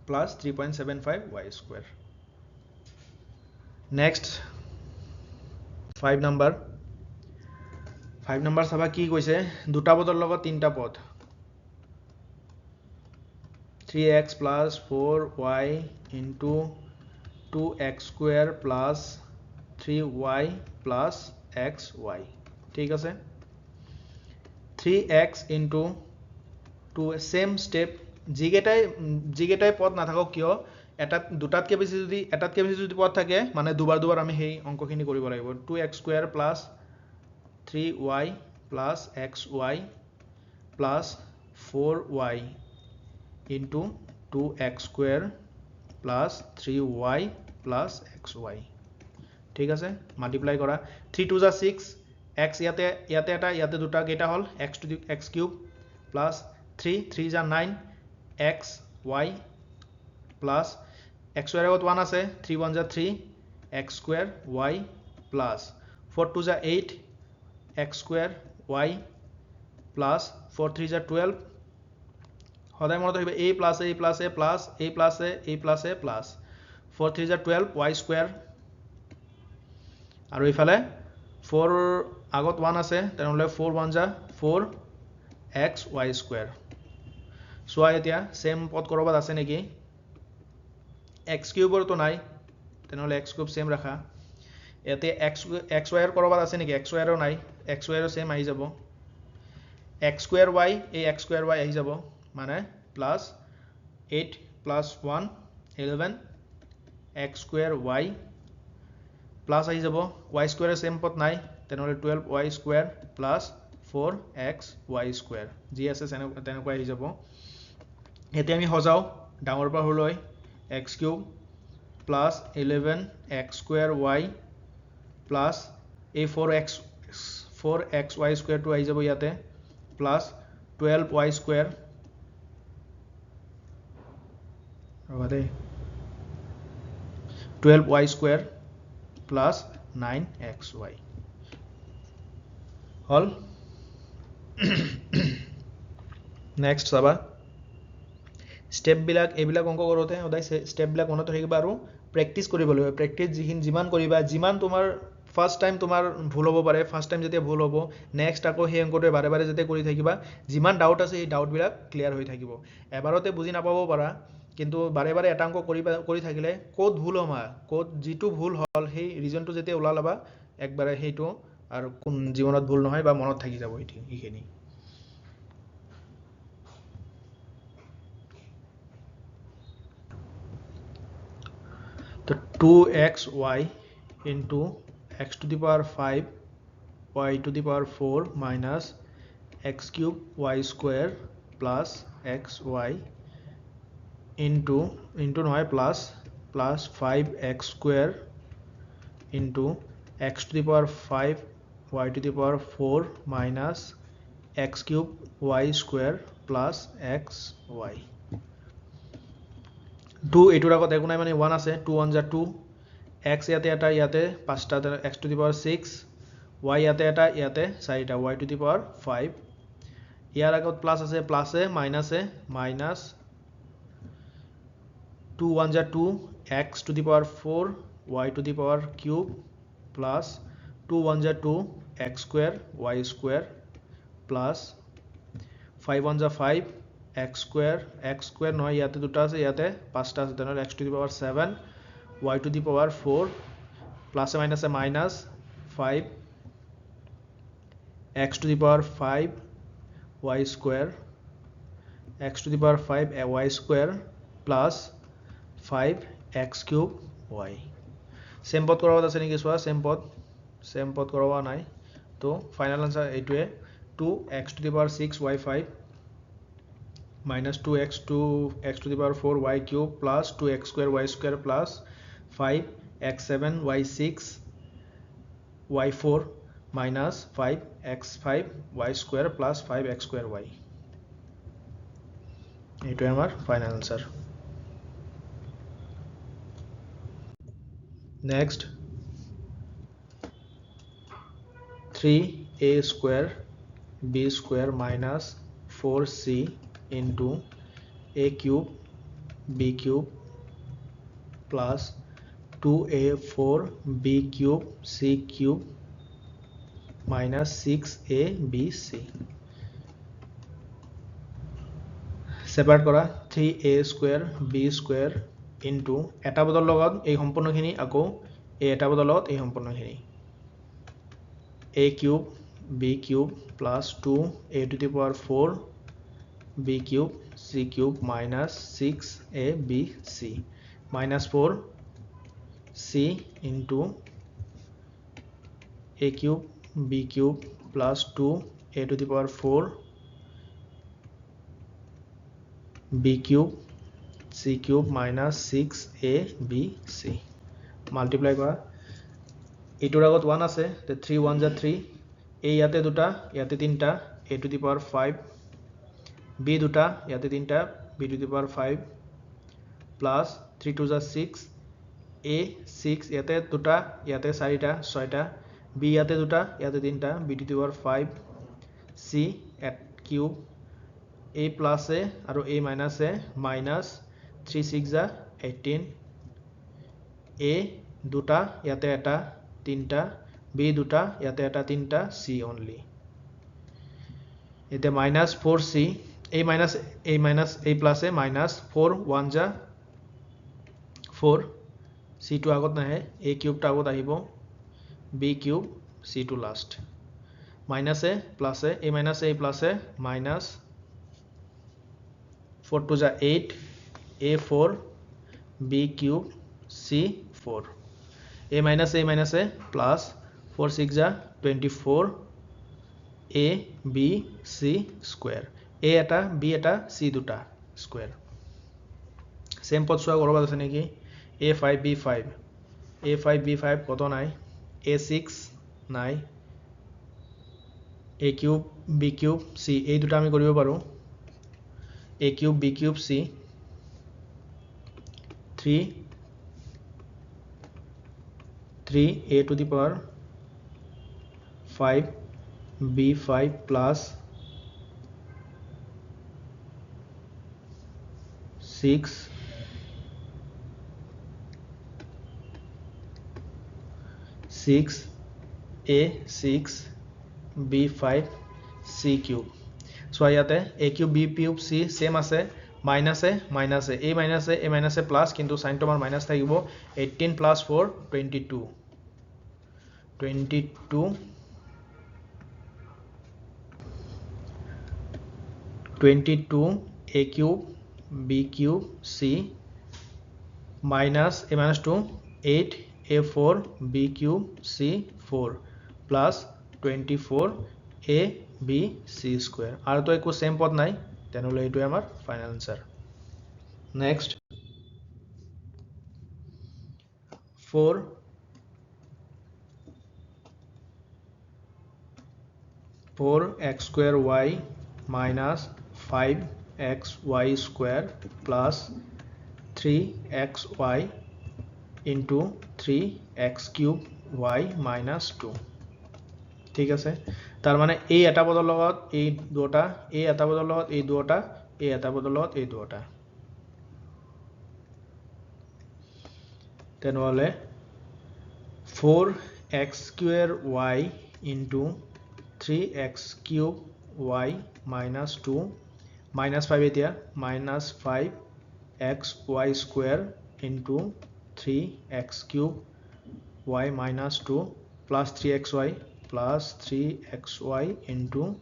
plus 3.75 y square next 5 number চাবা কি কৈছে দুটা পদৰ লগত তিনটা পদ 3x plus 4y into 2x square plus 3y plus xy ঠিক আছে 3x into two same step যিকেইটাই পদ নাথাকক কিয় দুটাতকৈ বেছি যদি পদ থাকে মানে দুবাৰ আমি সেই অংকখিনি কৰিব লাগিব 2x square plus 3y plus xy plus 4y into 2x square plus 3y plus xy ঠিক আছে মাল্টিপ্লাই কৰা 3 2 6 x ইয়াতে এটা ইয়াতে দুটা কেইটা হল x cube plus 3 3 9 x y plus x square আগত 1 আছে 3 1 3 x square y plus 4 2 8 x square y plus 4 3 12 সদায় মনত ৰাখিব a plus a plus a plus a plus a plus a plus 4 3 12 y square আৰু ইফালে 4 আগত 1 আছে তেনেহলে 4 1 4 x y স্কয়ার সোয়া এতিয়া সেম পদ কৰবাত আছে নেকি x কিউবৰ তো নাই তেনেহলে x কিউব সেম ৰাখা এতে x y এৰ কৰবাত আছে নেকি x y এরও নাই x y এরও সেম আহি যাব x স্কয়ার y এই x স্কয়ার y আহি যাব মানে plus 8 plus 1 11 x square y plus আহি যাব y স্কয়ারের সেম পদ নাই তেনেহলে 12 y square plus 4 x y square জি আছে তেনেকৈ আহি যাব এতে আমি সজাও ডাঙৰ পৰা হলৈ x cube plus 11 x square y plus a 4x y square two আহি যাব ইয়াতে প্লাস 12 y স্কয়ার ৰবাদে 12 y স্কয়ার প্লাস 9 xy হল নেক্সট চাবা স্টেপ বিলাক এইবিলাক অংক কৰোতে সদায় স্টেপ বিলাক মনত ৰাখিবা আৰু প্ৰেক্টিস কৰিব লাগিব প্ৰেক্টিস যিমান কৰিবা যিমান তোমাৰ ফাৰ্স্ট টাইম তোমাৰ ভুল হ'ব পাৰে ফাৰ্স্ট টাইম যেতিয়া ভুল হ'ব নেক্সট আকৌ সেই অংকটো বাৰে বাৰে যেতিয়া কৰি থাকিবা যিমান ডাউট আছে এই ডাউট বিলাক ক্লিয়াৰ হৈ থাকিব এবাৰতে বুজি নাপাব পাৰা কিন্তু বাৰে বাৰে এটা অংক কৰি থাকিলে কোড ভুল হমা কোড যিটো ভুল হল সেই ৰিজনটো যেতিয়া ওলালাবা একবাৰে সেইটো আৰু কোন জীৱনত ভুল নহয় বা মনত থাকি যাব এইখিনি তো 2xy into x to the power 5 y to the power 4 minus x cube y square plus xy into নহয় plus 5x square into x to the power 5 y to the power 4 minus x cube y square plus xy 2 এইটোৰ আগত একো নাই মানে 1 আছে 2 1 2 x ইয়াতে এটা ইয়াতে 5টা x to the power 6 y ইয়াতে এটা ইয়াতে 4টা y to the power 5 ইয়াৰ আগত প্লাস আছে plus a minus 2 1 2 x to the power 4 y to the power cube plus 2 1 2 x square y square plus 5 1 5 x square নহয় ইয়াতে দুটা আছে ইয়াতে পাঁচটা আছে তেনেহলে x to the power 7 y to the power 4 plus minus 5 x to the power 5 y square x to the power 5 y square plus 5 x cube y same পদ কৰাব আছে নেকি সোয়া সেম পদ কৰাব নাই তো ফাইনাল আনসাৰ এইটোৱে 2x to the power 6 y 5 minus 2x to the power 4 y cube plus 2x square y square plus 5 x 7 y 6 y 4 minus 5 x 5 y square plus 5 x square y এইটোৱে আমাৰ final answer next 3a square b square minus 4c into a cube b cube plus 2a4 b cube c cube minus 6a b c separate করা 3a square b square into এটা বদল লগত এই সম্পূৰ্ণখিনি আকৌ এই এটা বদল লগত এই সম্পূৰ্ণখিনি a cube b cube plus 2a to the power 4 b cube c cube minus 6abc minus 4c into a cube b cube plus 2a to the power 4 b cube c cube minus 6abc multiply কৰা এটোৰ আগত 1 আছে তে 3 1 যা 3 a ইয়াতে দুটা ইয়াতে তিনটা a to the power 5 b দুটা ইয়াতে তিনটা b to the power 5 plus 3 2 যা 6 a 6 ইয়াতে দুটা ইয়াতে 4টা 6টা b ইয়াতে দুটা ইয়াতে তিনটা b to the power 5 c at cube a plus a আৰু a minus a minus 3 6 যা 18 a দুটা ইয়াতে এটা তিনটা b দুটা ইয়াতে এটা তিনটা c only এতে minus 4c a minus a plus a minus 4 1 যা 4 c to আগত নাহে a cube টা আগত আহিব b cube c to last minus a plus a minus a plus a minus 4 to যা 8 a 4 b cube c 4 a minus a plus 4 6 যা 24 a b c square a এটা b এটা c দুটা square same পদ সোয়া করবা আছে নাকি a5 b5 a5 b5 কত নাই a6 নাই a cube b cube c এই দুটা আমি কৰিব পাৰো a cube b cube c 3 a to the power 5 b5 plus 6 a 6 b5 c cube so ইয়াতে a cube b cube c same আছে minus a plus কিন্তু sign তো আমাৰ মাইনাস থাকিব 18 plus 4 22 a cube b cube c minus a minus 2 8 a4 b cube c 4 plus 24 a b c square আৰু তো একো same পদ নাই তেনেহলে এইটো আমাৰ final answer next 4x square y minus 5xy square plus 3xy into 3x cube y minus 2 ঠিক আছে তার মানে এই এটা পদৰ লগত এই দুটা এই এটা পদৰ লগত এই দুটা এই এটা পদৰ লগত এই দুটা তেনেহলে 4x square y into 3x cube y minus 2 minus 5 এতিয়া minus 5xy square into 3x cube y minus 2 plus 3xy plus 3xy into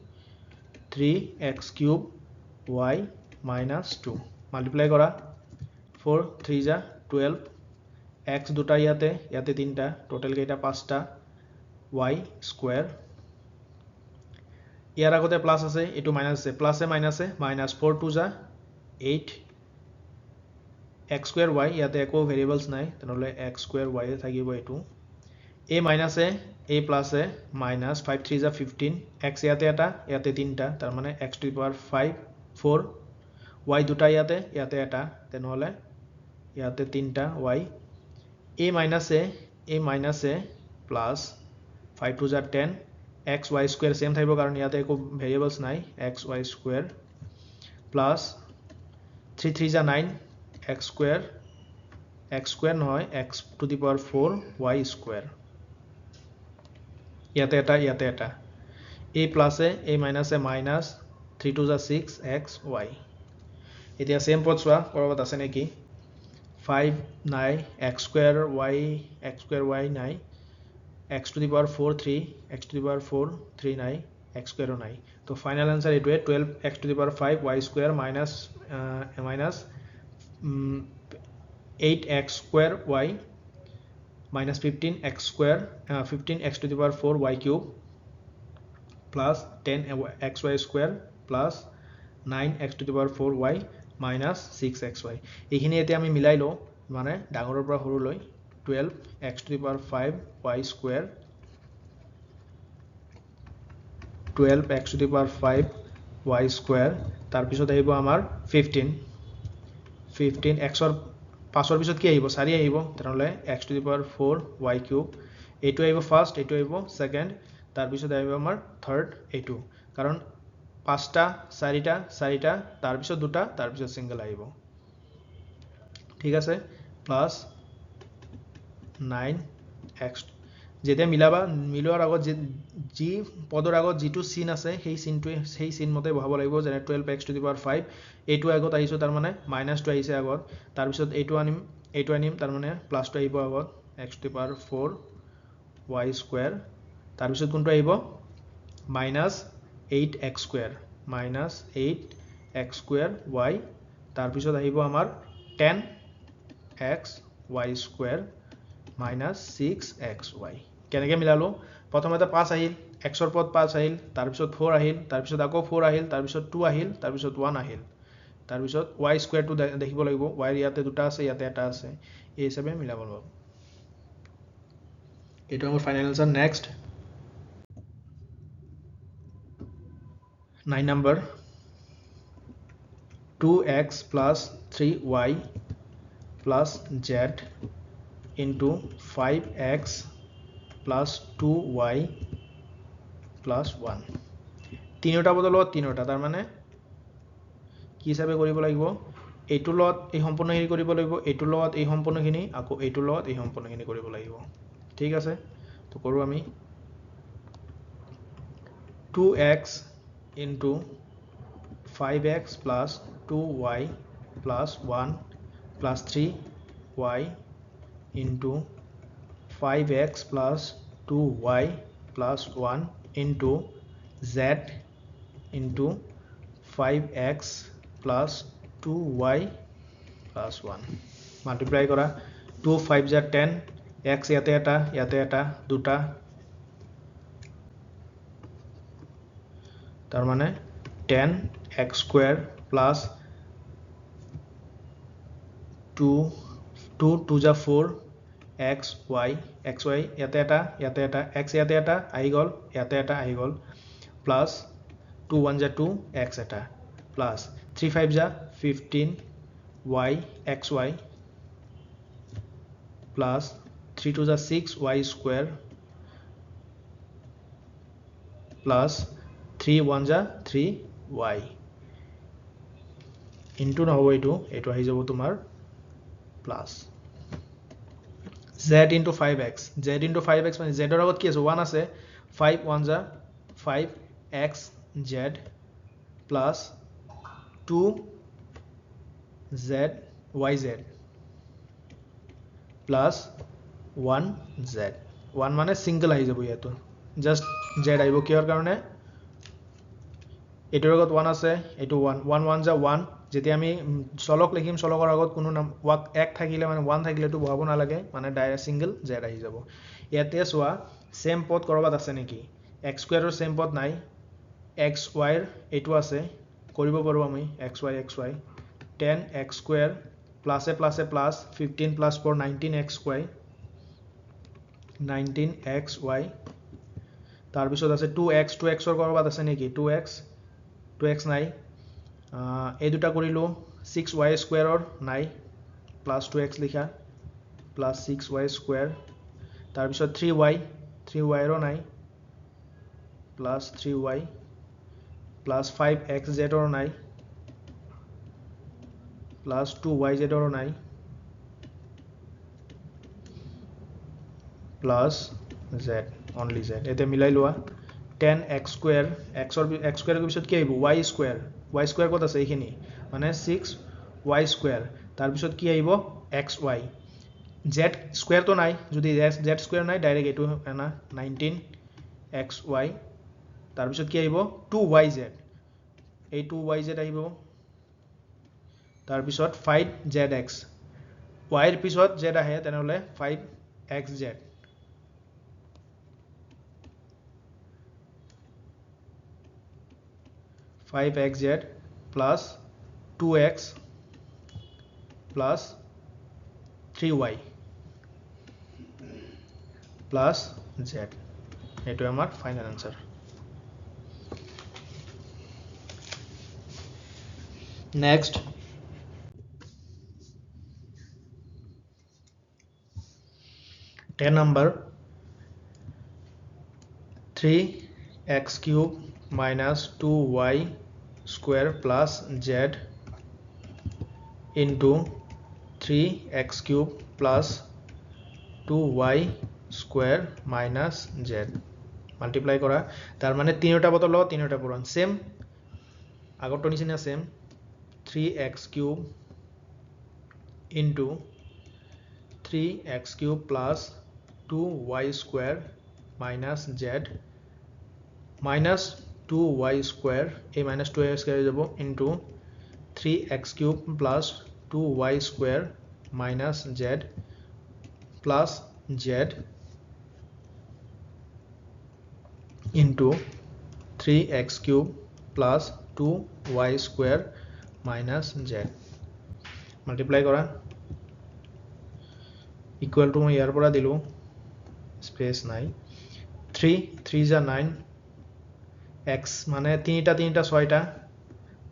3x cube y minus 2 multiply কৰা 4 3 যা 12 x দুটা ইয়াতে তিনটা টোটাল কেইটা পাঁচটা y স্কয়ার ইয়াৰ আগতে plus আছে এটো মাইনাস আছে প্লাসে মাইনাসে minus 4 2 যা 8 x square y ইয়াতে একো ভেরিয়েবলস নাই তেনেহলে x square y এ থাকিব এটো a minus a plus a minus 5 3 যা 15 x ইয়াতে ইয়াতে তিনটা তার মানে x to the power 5 4 y দুটা ইয়াতে এটা তেনেহলে ইয়াতে তিনটা y a minus a plus 5 2 যা 10 x y square সেম থাকিব কারণ ইয়াতে একো ভেরিয়েবলস নাই x y square plus 3 3 যা 9 x square নহয় x to the power 4 y square ইয়াতে এটা a plus a minus a minus 3 2 যা 6 x y এতিয়া সেম পদ সোয়া কৰবাত আছে নেকি 5 নাই x square y নাই x to the power 4 3 x to the power 4 3 নাই x square নাই তো ফাইনাল আনসার এটোৱে 12x to the power 5 y square minus 8x square y minus 15x square 15x to the power 4 y cube plus 10xy square plus 9x to the power 4 y minus 6xy এইখিনি এতিয়া আমি মিলাই লওঁ মানে ডাঙৰৰ পৰা সৰুলৈ 12x to the power 5 y square 12x to the power 5 y square তাৰ পিছত আহিব আমাৰ 15 x ৰ 5 ৰ পিছত কি আহিব 4 আহিব তেনেহলে x to the power 4 y cube এইটো আহিব ফার্স্ট এইটো আহিব সেকেন্ড তাৰ পিছত আহিব আমাৰ থাৰ্ড এইটো কাৰণ 5টা 4টা তাৰ পিছত দুটা তাৰ পিছত সিঙ্গেল আহিব ঠিক আছে প্লাস 9x যেতিয়া মিলোৱাৰ আগত যি পদৰ আগত যিটো চিন আছে সেই চিন মতে বহাব লাগিব যেনে 12x to the power 5 এইটো আগত আহিছো তাৰ মানে মাইনাসটো আহিছে আগত তাৰ পিছত এইটো আনিম তাৰ মানে প্লাসটো আহিব আগত x to the power 4 y square তাৰ পিছত কোনটো আহিব minus 8x square minus 8x square y তাৰ পিছত আহিব আমাৰ 10x y square minus 6xy কেনেকৈ মিলালো প্ৰথমতে 5 আহিল x ৰ পদ 5 আহিল তাৰ পিছত 4 আহিল তাৰ পিছত আকৌ 4 আহিল তাৰ পিছত 2 আহিল তাৰ পিছত 1 আহিল তাৰ পিছত y স্কয়াৰ টো দেখিব লাগিব y ইয়াতে দুটা আছে ইয়াতে এটা আছে এই হিচাপে মিলাব লাগিব এইটো আমাৰ final answer next 9 number 2x plus 3y plus z into 5x plus 2y plus 1 তিনিটা বদলত তিনিটা তাৰ মানে কি হিচাপে কৰিব লাগিব এইটো লগত এই সম্পূৰ্ণখিনি কৰিব লাগিব এইটো লগত এই সম্পূৰ্ণখিনি আকৌ এইটো লগত এই সম্পূৰ্ণখিনি কৰিব লাগিব ঠিক আছে তো কৰো আমি 2x into 5x plus 2y plus 1 plus 3y into 5x plus 2y plus 1 into z into 5x plus 2y plus 1 multiply kora 2 5 ja 10 x yate eta duta tar mane 10 x square plus 2 2 ja 4 xy yate eta x yate eta ahi gol yate eta ahi gol plus 2 1 ja 2 x eta plus 3 5 ja 15 y xy plus 3 2 ja 6 y square plus 3 1 ja 3 y into na hobo etu ahi jabo tumar plus z into 5x মানে z ৰ আগত কি আছে 1 আছে 5 1 ja 5x z plus 2 z yz plus 1 z 1 মানে single আহি যাব ইয়াতো জাস্ট z আহিব কিহৰ কাৰণে এটোৰ আগত 1 আছে এটো 1 1 1 যা 1 যেতিয়া আমি চলক লিখিম চলকৰ আগত কোনো নাম এক থাকিলে মানে 1 থাকিলে তো বহাব না লাগে মানে ডাইৰেক্ট সিঙ্গেল z আহি যাব ইয়াতে সোৱা সেম পদ কৰবাত আছে নেকি x স্কয়াৰৰ সেম পদ নাই x y ৰ এটো আছে কৰিব পাৰো আমি xy 10x square plus a plus 15 plus 4 19xy 19xy তাৰ পিছত আছে 2x ৰ কৰবাত আছে নেকি 2x নাই এই দুটা কৰিলো 6y square ৰ নাই plus 2x লিখা plus 6y square তাৰ পিছত 3y ৰ নাই plus 3y plus 5xz ৰ নাই plus 2yz ৰ নাই plus z only z এতে মিলাই লোৱা 10x square x square ৰ পিছত কি আহিব y square কত আছে এইখিনি মানে 6y square তাৰ পিছত কি আহিব xy z square তো নাই যদি z square নাই ডাইৰেক্ট এটো না 19xy তাৰপিছত কি আহিব 2yz এই 2yz আহিব তাৰপিছত 5zx y ৰ পিছত z আহে তেনেহলে 5xz 5xz plus 2x plus 3y plus z এইটো আমাৰ final answer next 10 number 3x cube minus 2y square plus z into 3x cube plus 2y square minus z multiply কৰা তাৰ মানে তিনিটা বটল লও তিনিটা পূৰণ সেম আগৰটো নিচিনা same 3x cube into 3x cube plus 2y square minus z minus 2y square a minus 2y square যাব into 3x cube plus 2y square minus z plus z into 3x cube plus 2y square minus z multiply কৰা equal to মই ইয়াৰ পৰা দিলো space নাই 3 3 যা 9 x মানে তিনিটা তিনিটা 6টা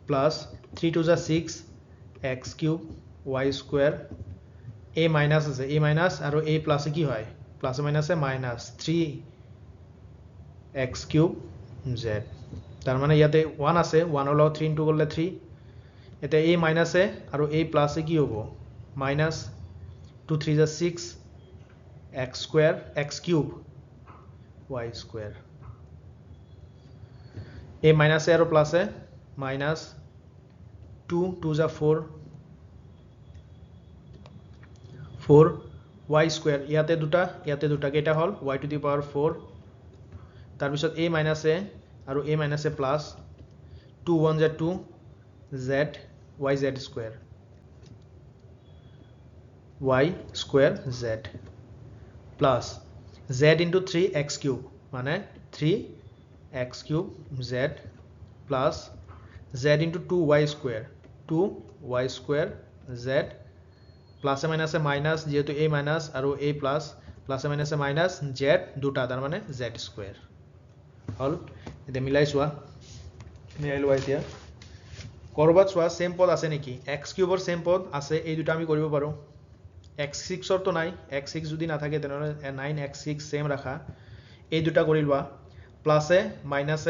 plus 3 2 যা 6 x cube y square a minus আছে a minus আৰু a plus কি হয় plus minus এ minus 3 x cube z তাৰ মানে ইয়াতে 1 আছে 1 হলো 3 into কৰলে 3 এটা a minus এ আৰু a plus এ কি হ'ব minus 2 3 যা 6 x square x cube y square a minus a আৰু plus a minus 2 2 যা 4 4 y square ইয়াতে দুটা কেইটা হল y to the power 4 তাৰপিছত a minus a আৰু a minus a plus 2 1 যা 2 z yz square y square z plus z into 3x cube মানে 3x cube z plus z into 2y square 2y square z plus a minus যেহেতু a minus আৰু a plus plus a minus z দুটা তাৰ মানে z square হল এতিয়া মিলাই চোৱা মিলাই লোৱা এতিয়া কৰবাত চোৱা সেম পদ আছে নেকি x cube ৰ সেম পদ আছে এই দুটা আমি কৰিব পাৰো x6 ৰ তো নাই x6 যদি না থাকে তেনহলে 9x6 সেম ৰাখা এই দুটা কৰি লোৱা plus a minus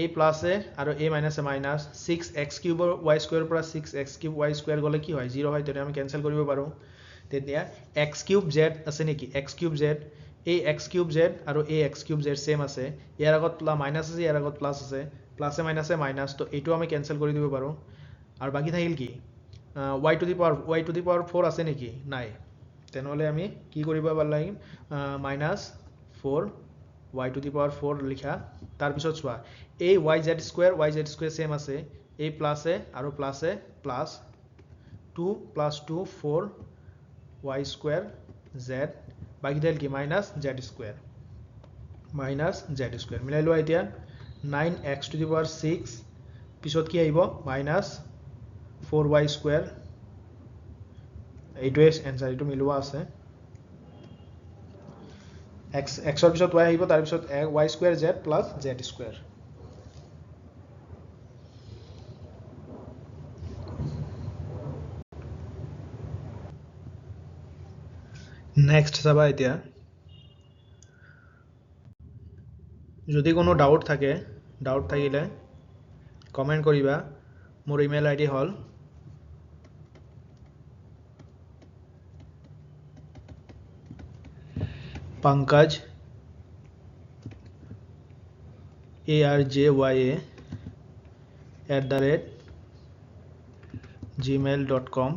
a plus a আৰু a minus a minus 6x cube y square পৰা 6x কিউব y স্কয়াৰ গলে কি হয় 0 হয় তেনে আমি ক্যান্সেল কৰিব পাৰো তেতিয়া x কিউব z আছে নেকি x কিউব z এই x কিউব z আৰু এই x কিউব z সেম আছে ইয়াৰ আগত মাইনাস আছে ইয়াৰ আগত প্লাস আছে প্লাসে মাইনাসে মাইনাস তো এইটো আমি ক্যান্সেল কৰি দিব পাৰো আৰু বাকি থাকিল কি y to the power 4 আছে নেকি নাই তেনেহলে আমি কি কৰিব পাৰিম -4 y to the power 4 লিখা তাৰ পিছত চোৱা এই yz square সেম আছে a প্লাস এ আৰু প্লাস এ প্লাস 2 + 2 4 y square z বাকি থাকিল কি -z square মিলাই লোৱা এতিয়া 9x to the power 6 পিছত কি আহিব -4y square এইটোৱে आंसर এইটো মিলোৱা আছে x ৰ পিছত y আহিব তাৰ পিছত y square z plus z square next চাবা এতিয়া যদি কোনো ডাউট থাকিলে কমেন্ট কৰিবা মোৰ ইমেইল আইডি হল pankaj arjya@gmail.com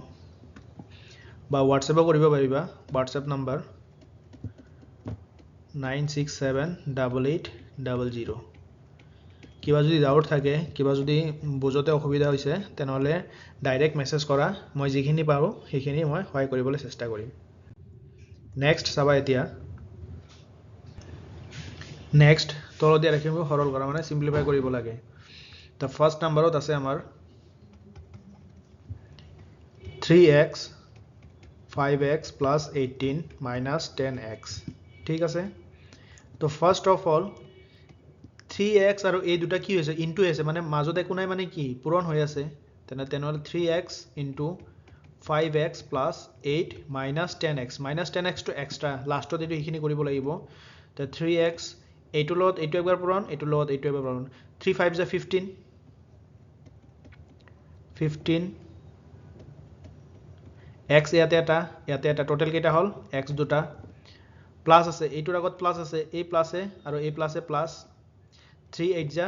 বা হোৱাটছএপো কৰিব পাৰিবা হোৱাটছএপ নম্বৰ 967888 00 কিবা যদি ডাউট থাকে কিবা যদি বুজতে অসুবিধা হৈছে তেনহলে ডাইৰেক্ট মেসেজ কৰা মই যিখিনি পাৰো সেইখিনি মই সহায় কৰিবলৈ চেষ্টা কৰিম নেক্সট চাবা এতিয়া নেক্সট তলতে ৰাখিব সৰল কৰা মানে সিম্পলিফাই কৰিব লাগে The first number আছে আমাৰ 3x 5x plus 18 minus 10x ঠিক আছে তো first of all 3x আৰু এই দুটা কি হৈছে ইনটু হৈছে মানে মাজত একো নাই মানে কি পূৰণ হৈ আছে তেনেহলে 3x into 5x plus 8 minus 10x minus 10x to extra লাষ্টত এটো এইখিনি কৰিব লাগিব তো 3x এইটো লগত এইটো একবাৰ পূৰণ এইটো লগত এইটো একবাৰ পূৰণ 3 5 is 15 15 x ইয়াতে এটা টোটাল কেইটা হল x দুটা প্লাস আছে এইটোৰ আগত প্লাস আছে a প্লাস এ আৰু a প্লাস এ প্লাস 3 8 যা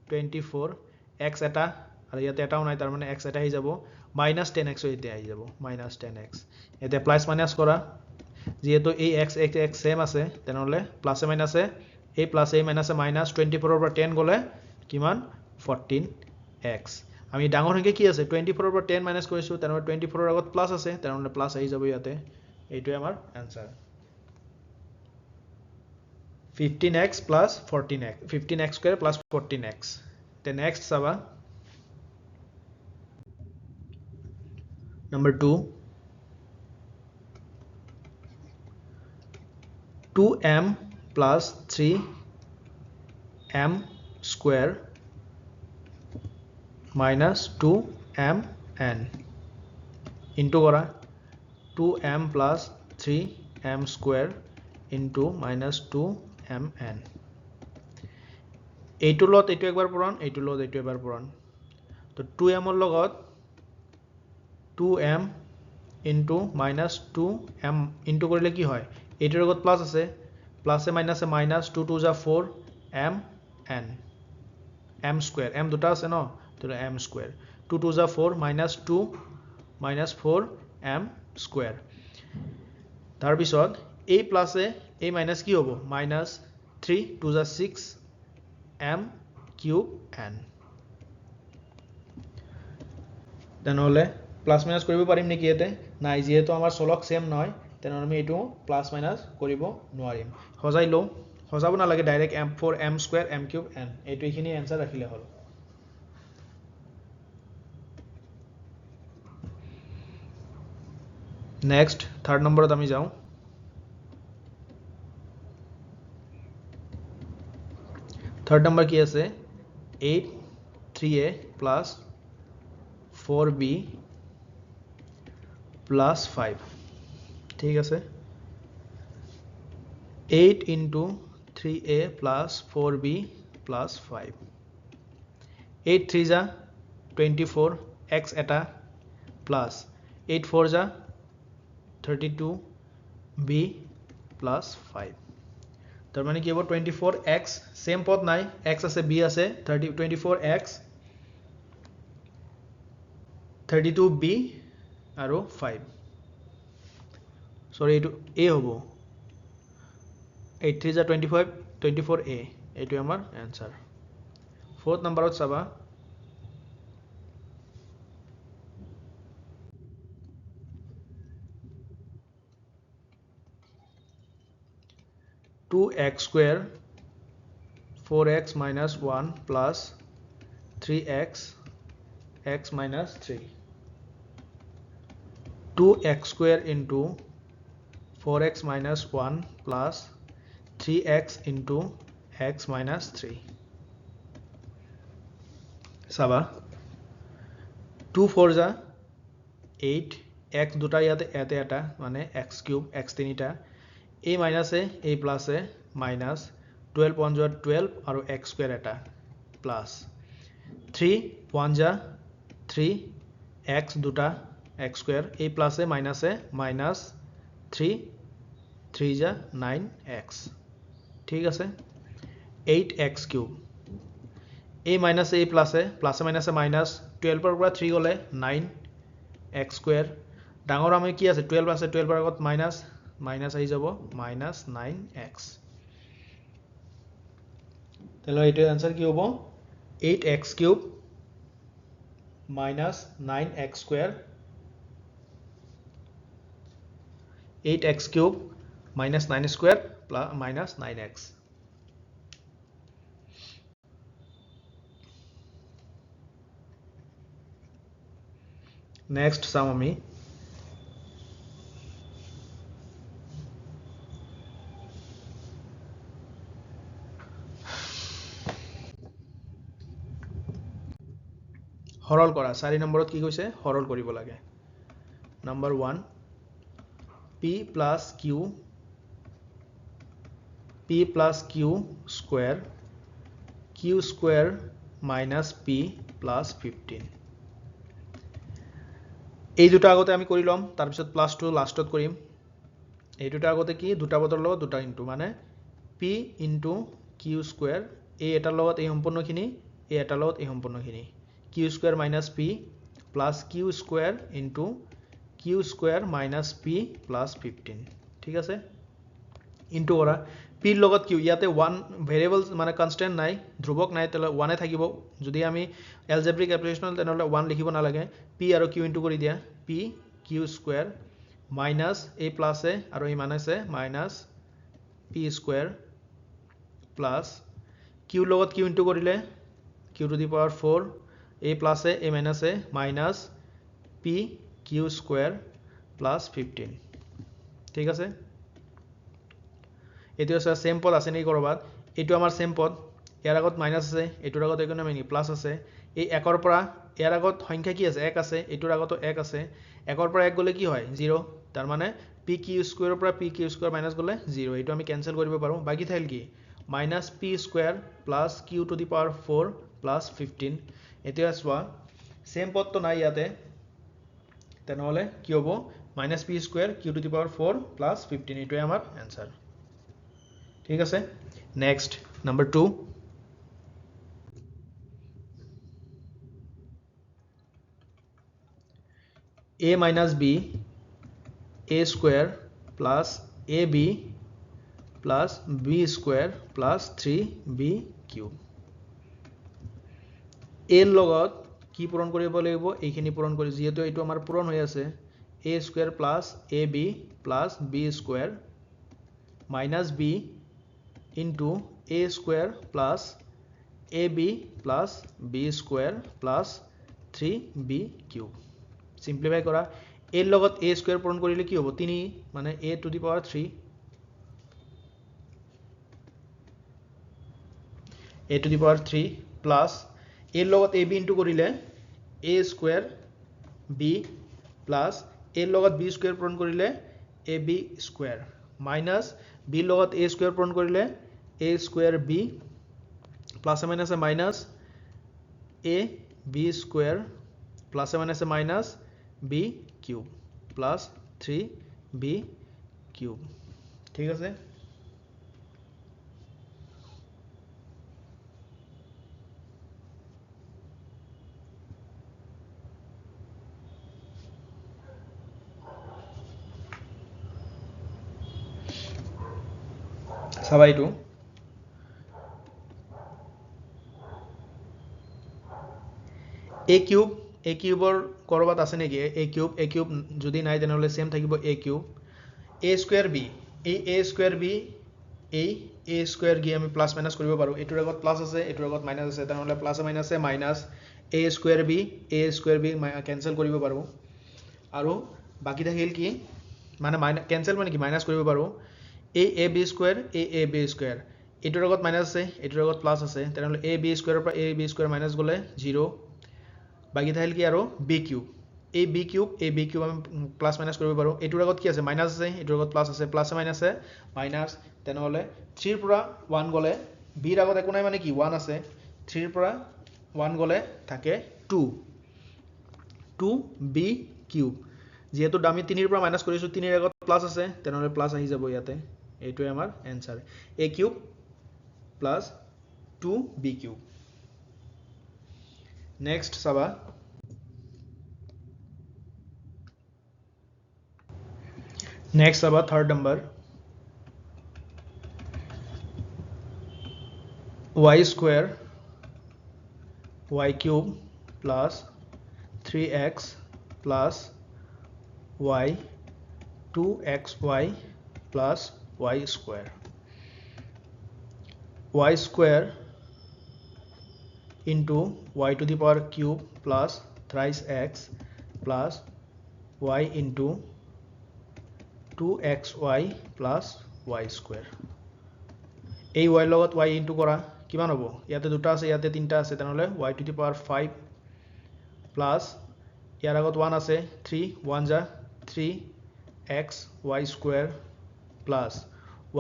24 x এটা আৰু ইয়াতে এটাও নাই তাৰ মানে x এটা হৈ যাব minus 10x এতে আহি যাব minus 10x এতে প্লাস মাইনাস কৰা যেহেতু এই x সেম আছে তেনেহলে প্লাসে মাইনাসে a প্লাস a মাইনাসে মাইনাস 24 ৰ পৰা 10 গলে কিমান 14x আমি ডাঙৰ হকে কি আছে 24 ৰ পৰা 10 মাইনাস কৰিছো তেনেহলে 24 ৰ আগত প্লাস আছে তেনেহলে প্লাস আহি যাব ইয়াতে এইটোই আমাৰ answer 15x plus 14x 15x square plus 14x the next saba number 2 2m plus 3m square minus 2mn into kora 2m plus 3m square into minus 2mn এইটো লগত এইটো একবাৰ পূৰণ এইটো লগত এইটো একবাৰ পূৰণ তো 2m ৰ লগত 2m into minus 2m into কৰিলে কি হয় এইটোৰ লগত প্লাস আছে প্লাসে মাইনাসে মাইনাস 2 2 যা 4 m n m square m দুটা আছে ন তো m square 2 2 যা 4 minus 2 minus 4 m square তাৰ পিছত a plus a minus কি হ'ব minus 3 2 যা 6 m cube n তেনেহলে প্লাস মাইনাস কৰিব পাৰিম নেকি এতে নাই যেহেতু আমাৰ চলক সেম নহয় তেনেহলে আমি এটো প্লাস মাইনাস কৰিব নোৱাৰিম সজাই লও সজাব না লাগে direct m4 m square m cube n এটো এইখিনি आंसर ৰাখিলে হল নেক্সট থাৰ্ড নম্বৰত আমি যাও থাৰ্ড নম্বৰ কি আছে 8 3a plus 4b plus 5 ঠিক আছে 8 into 3a plus 4b plus 5 8 3 যা 24 x এটা plus 8 4 যা 32 b plus 5 তার মানে কি হ'ব 24x সেম পদ নাই x আছে b আছে 24x 32b আৰু 5 সৰি এটো a হ'ব 8 3 যা 25 24a এটো আমাৰ आंसर फोर्थ নম্বৰত চাবা 2x square 4x minus 1 plus 3x x minus 3 2x square into 4x minus 1 plus 3x into x minus 3 Saba 2 4 जा 8 x দুটা ইয়াতে এটা মানে x cube x তিনিটা a minus a plus a minus 12 1 12 আৰু x square এটা plus 3 1 जा 3 x দুটা x square a plus a minus 3 3 जा 9x ঠিক আছে 8x cube a minus a plus a minus a minus 12 ৰ পৰা 3 গলে 9x square ডাঙৰ আমি কি আছে 12 আছে 12 ৰ আগত minus minus আহি যাব minus 9x তেনে এইটো আনসাৰ কি হ'ব 8x cube minus 9x square 8x cube minus 9 square plus minus 9x next চাম আমি হৰল কৰা 4 নম্বৰত কি কৈছে হৰল কৰিব লাগে number 1 p plus q square q square minus p plus 15 এই দুটা আগতে আমি কৰি লম তাৰ পিছত প্লাস 2 লাষ্টত কৰিম এই দুটা আগতে কি দুটা বদলৰ লগত দুটা ইনটু মানে p into q square এই এটাৰ লগত এই সম্পূৰ্ণখিনি এই এটাৰ লগত এই সম্পূৰ্ণখিনি q square minus p plus q square into q square minus p plus 15 ঠিক আছে ইনটু কৰা p ৰ লগত q ইয়াতে 1 ভেৰিয়েবল মানে কনস্ট্যান্ট নাই ধ্ৰুবক নাই তেলে 1 এ থাকিব যদি আমি এলজেব্ৰিক অপাৰেচন তেনলে 1 লিখিব না লাগে p আৰু q ইনটু কৰি দিয়া p q square minus a plus a আৰু এই minus a minus p square plus q লগত q ইনটু কৰিলে q to the power 4 a plus a minus a minus p q square plus 15 ঠিক আছে এটো আছে সেম পদ আছে নেকি কৰবাত এটো আমাৰ সেম পদ ইয়াৰ আগত মাইনাস আছে এটোৰ আগত একো নাই প্লাস আছে এই একৰ পৰা ইয়াৰ আগত সংখ্যা কি আছে 1 আছে এটোৰ আগত 1 আছে একৰ পৰা 1 গলে কি হয় 0 তাৰ মানে p q square পৰা p q square মাইনাস গলে 0 এটো আমি ক্যান্সেল কৰিব পাৰো বাকি থাকিল কি minus p square plus q to the power 4 plus 15 এতিয়া চোৱা সেম পদটো নাই ইয়াতে তেনেহলে কি হ'ব minus p square q to the power 4 plus 15 এটোই আমাৰ आंसर ঠিক আছে next number 2 a minus b a square plus ab plus b square plus 3b cube a লগত কি পূরণ কৰিব লাগিব এইখিনি পূৰণ কৰি যেহেতু এইটো আমাৰ পূরণ হৈ আছে a square plus ab plus b square minus b into a square plus ab plus b square plus 3b cube simplify কৰা a লগত a square পূৰণ কৰিলে কি হ'ব 3 মানে a to the power 3 a to the power 3 plus a লগত ab into কৰিলে a square b plus a লগত b square পূৰণ কৰিলে ab square minus b লগত a square পূৰণ কৰিলে a square b plus minus minus a b square plus minus minus b cube plus 3b cube ঠিক আছে সবাইটো a কিউবৰ কৰবাত আছে নেকি a কিউব যদি নাই তেনেহলে সেম থাকিব a cube a square b এই a স্কয়াৰ b এই a স্কয়াৰ g আমি প্লাস মাইনাস কৰিব পাৰো এটোৰ আগত প্লাস আছে এটোৰ আগত মাইনাস আছে তেনেহলে প্লাস মাইনাসে minus a square b cancel কৰিব পাৰো আৰু বাকি থাকিল কি মানে ক্যান্সেল মানে কি মাইনাস কৰিব পাৰো a b square a b square এটোৰ আগত মাইনাস আছে এটোৰ আগত প্লাস আছে তেনেহলে a b স্কয়াৰৰ পৰা a b স্কয়াৰ মাইনাস গলে 0 বাকি থাকিল কি আৰু b cube a b cube আমি প্লাস মাইনাস কৰিব পাৰো এটোৰ আগত কি আছে মাইনাস আছে এটোৰ আগত প্লাস আছে প্লাস মাইনাসে মাইনাস তেনেহলে 3 ৰ পৰা 1 গলে b ৰ আগত একো নাই মানে কি 1 আছে 3 ৰ পৰা 1 গলে থাকে 2 2b কিউব যেহেতু আমি 3 ৰ পৰা মাইনাস কৰিছো 3 ৰ আগত প্লাস আছে তেনেহলে প্লাস আহি যাব ইয়াতে এইটোই আমাৰ answer a cube plus 2b cube next saba third number y square y cube plus 3x plus y 2xy plus y square into y to the power cube plus thrice x plus y into 2xy plus y square. এই y লগত y into কৰা কিমান হ'ব ইয়াতে দুটা আছে ইয়াতে তিনটা আছে তেনেহলে y to the power 5 plus ইয়াৰ আগত 1 আছে 3 1 যা 3 x y square plus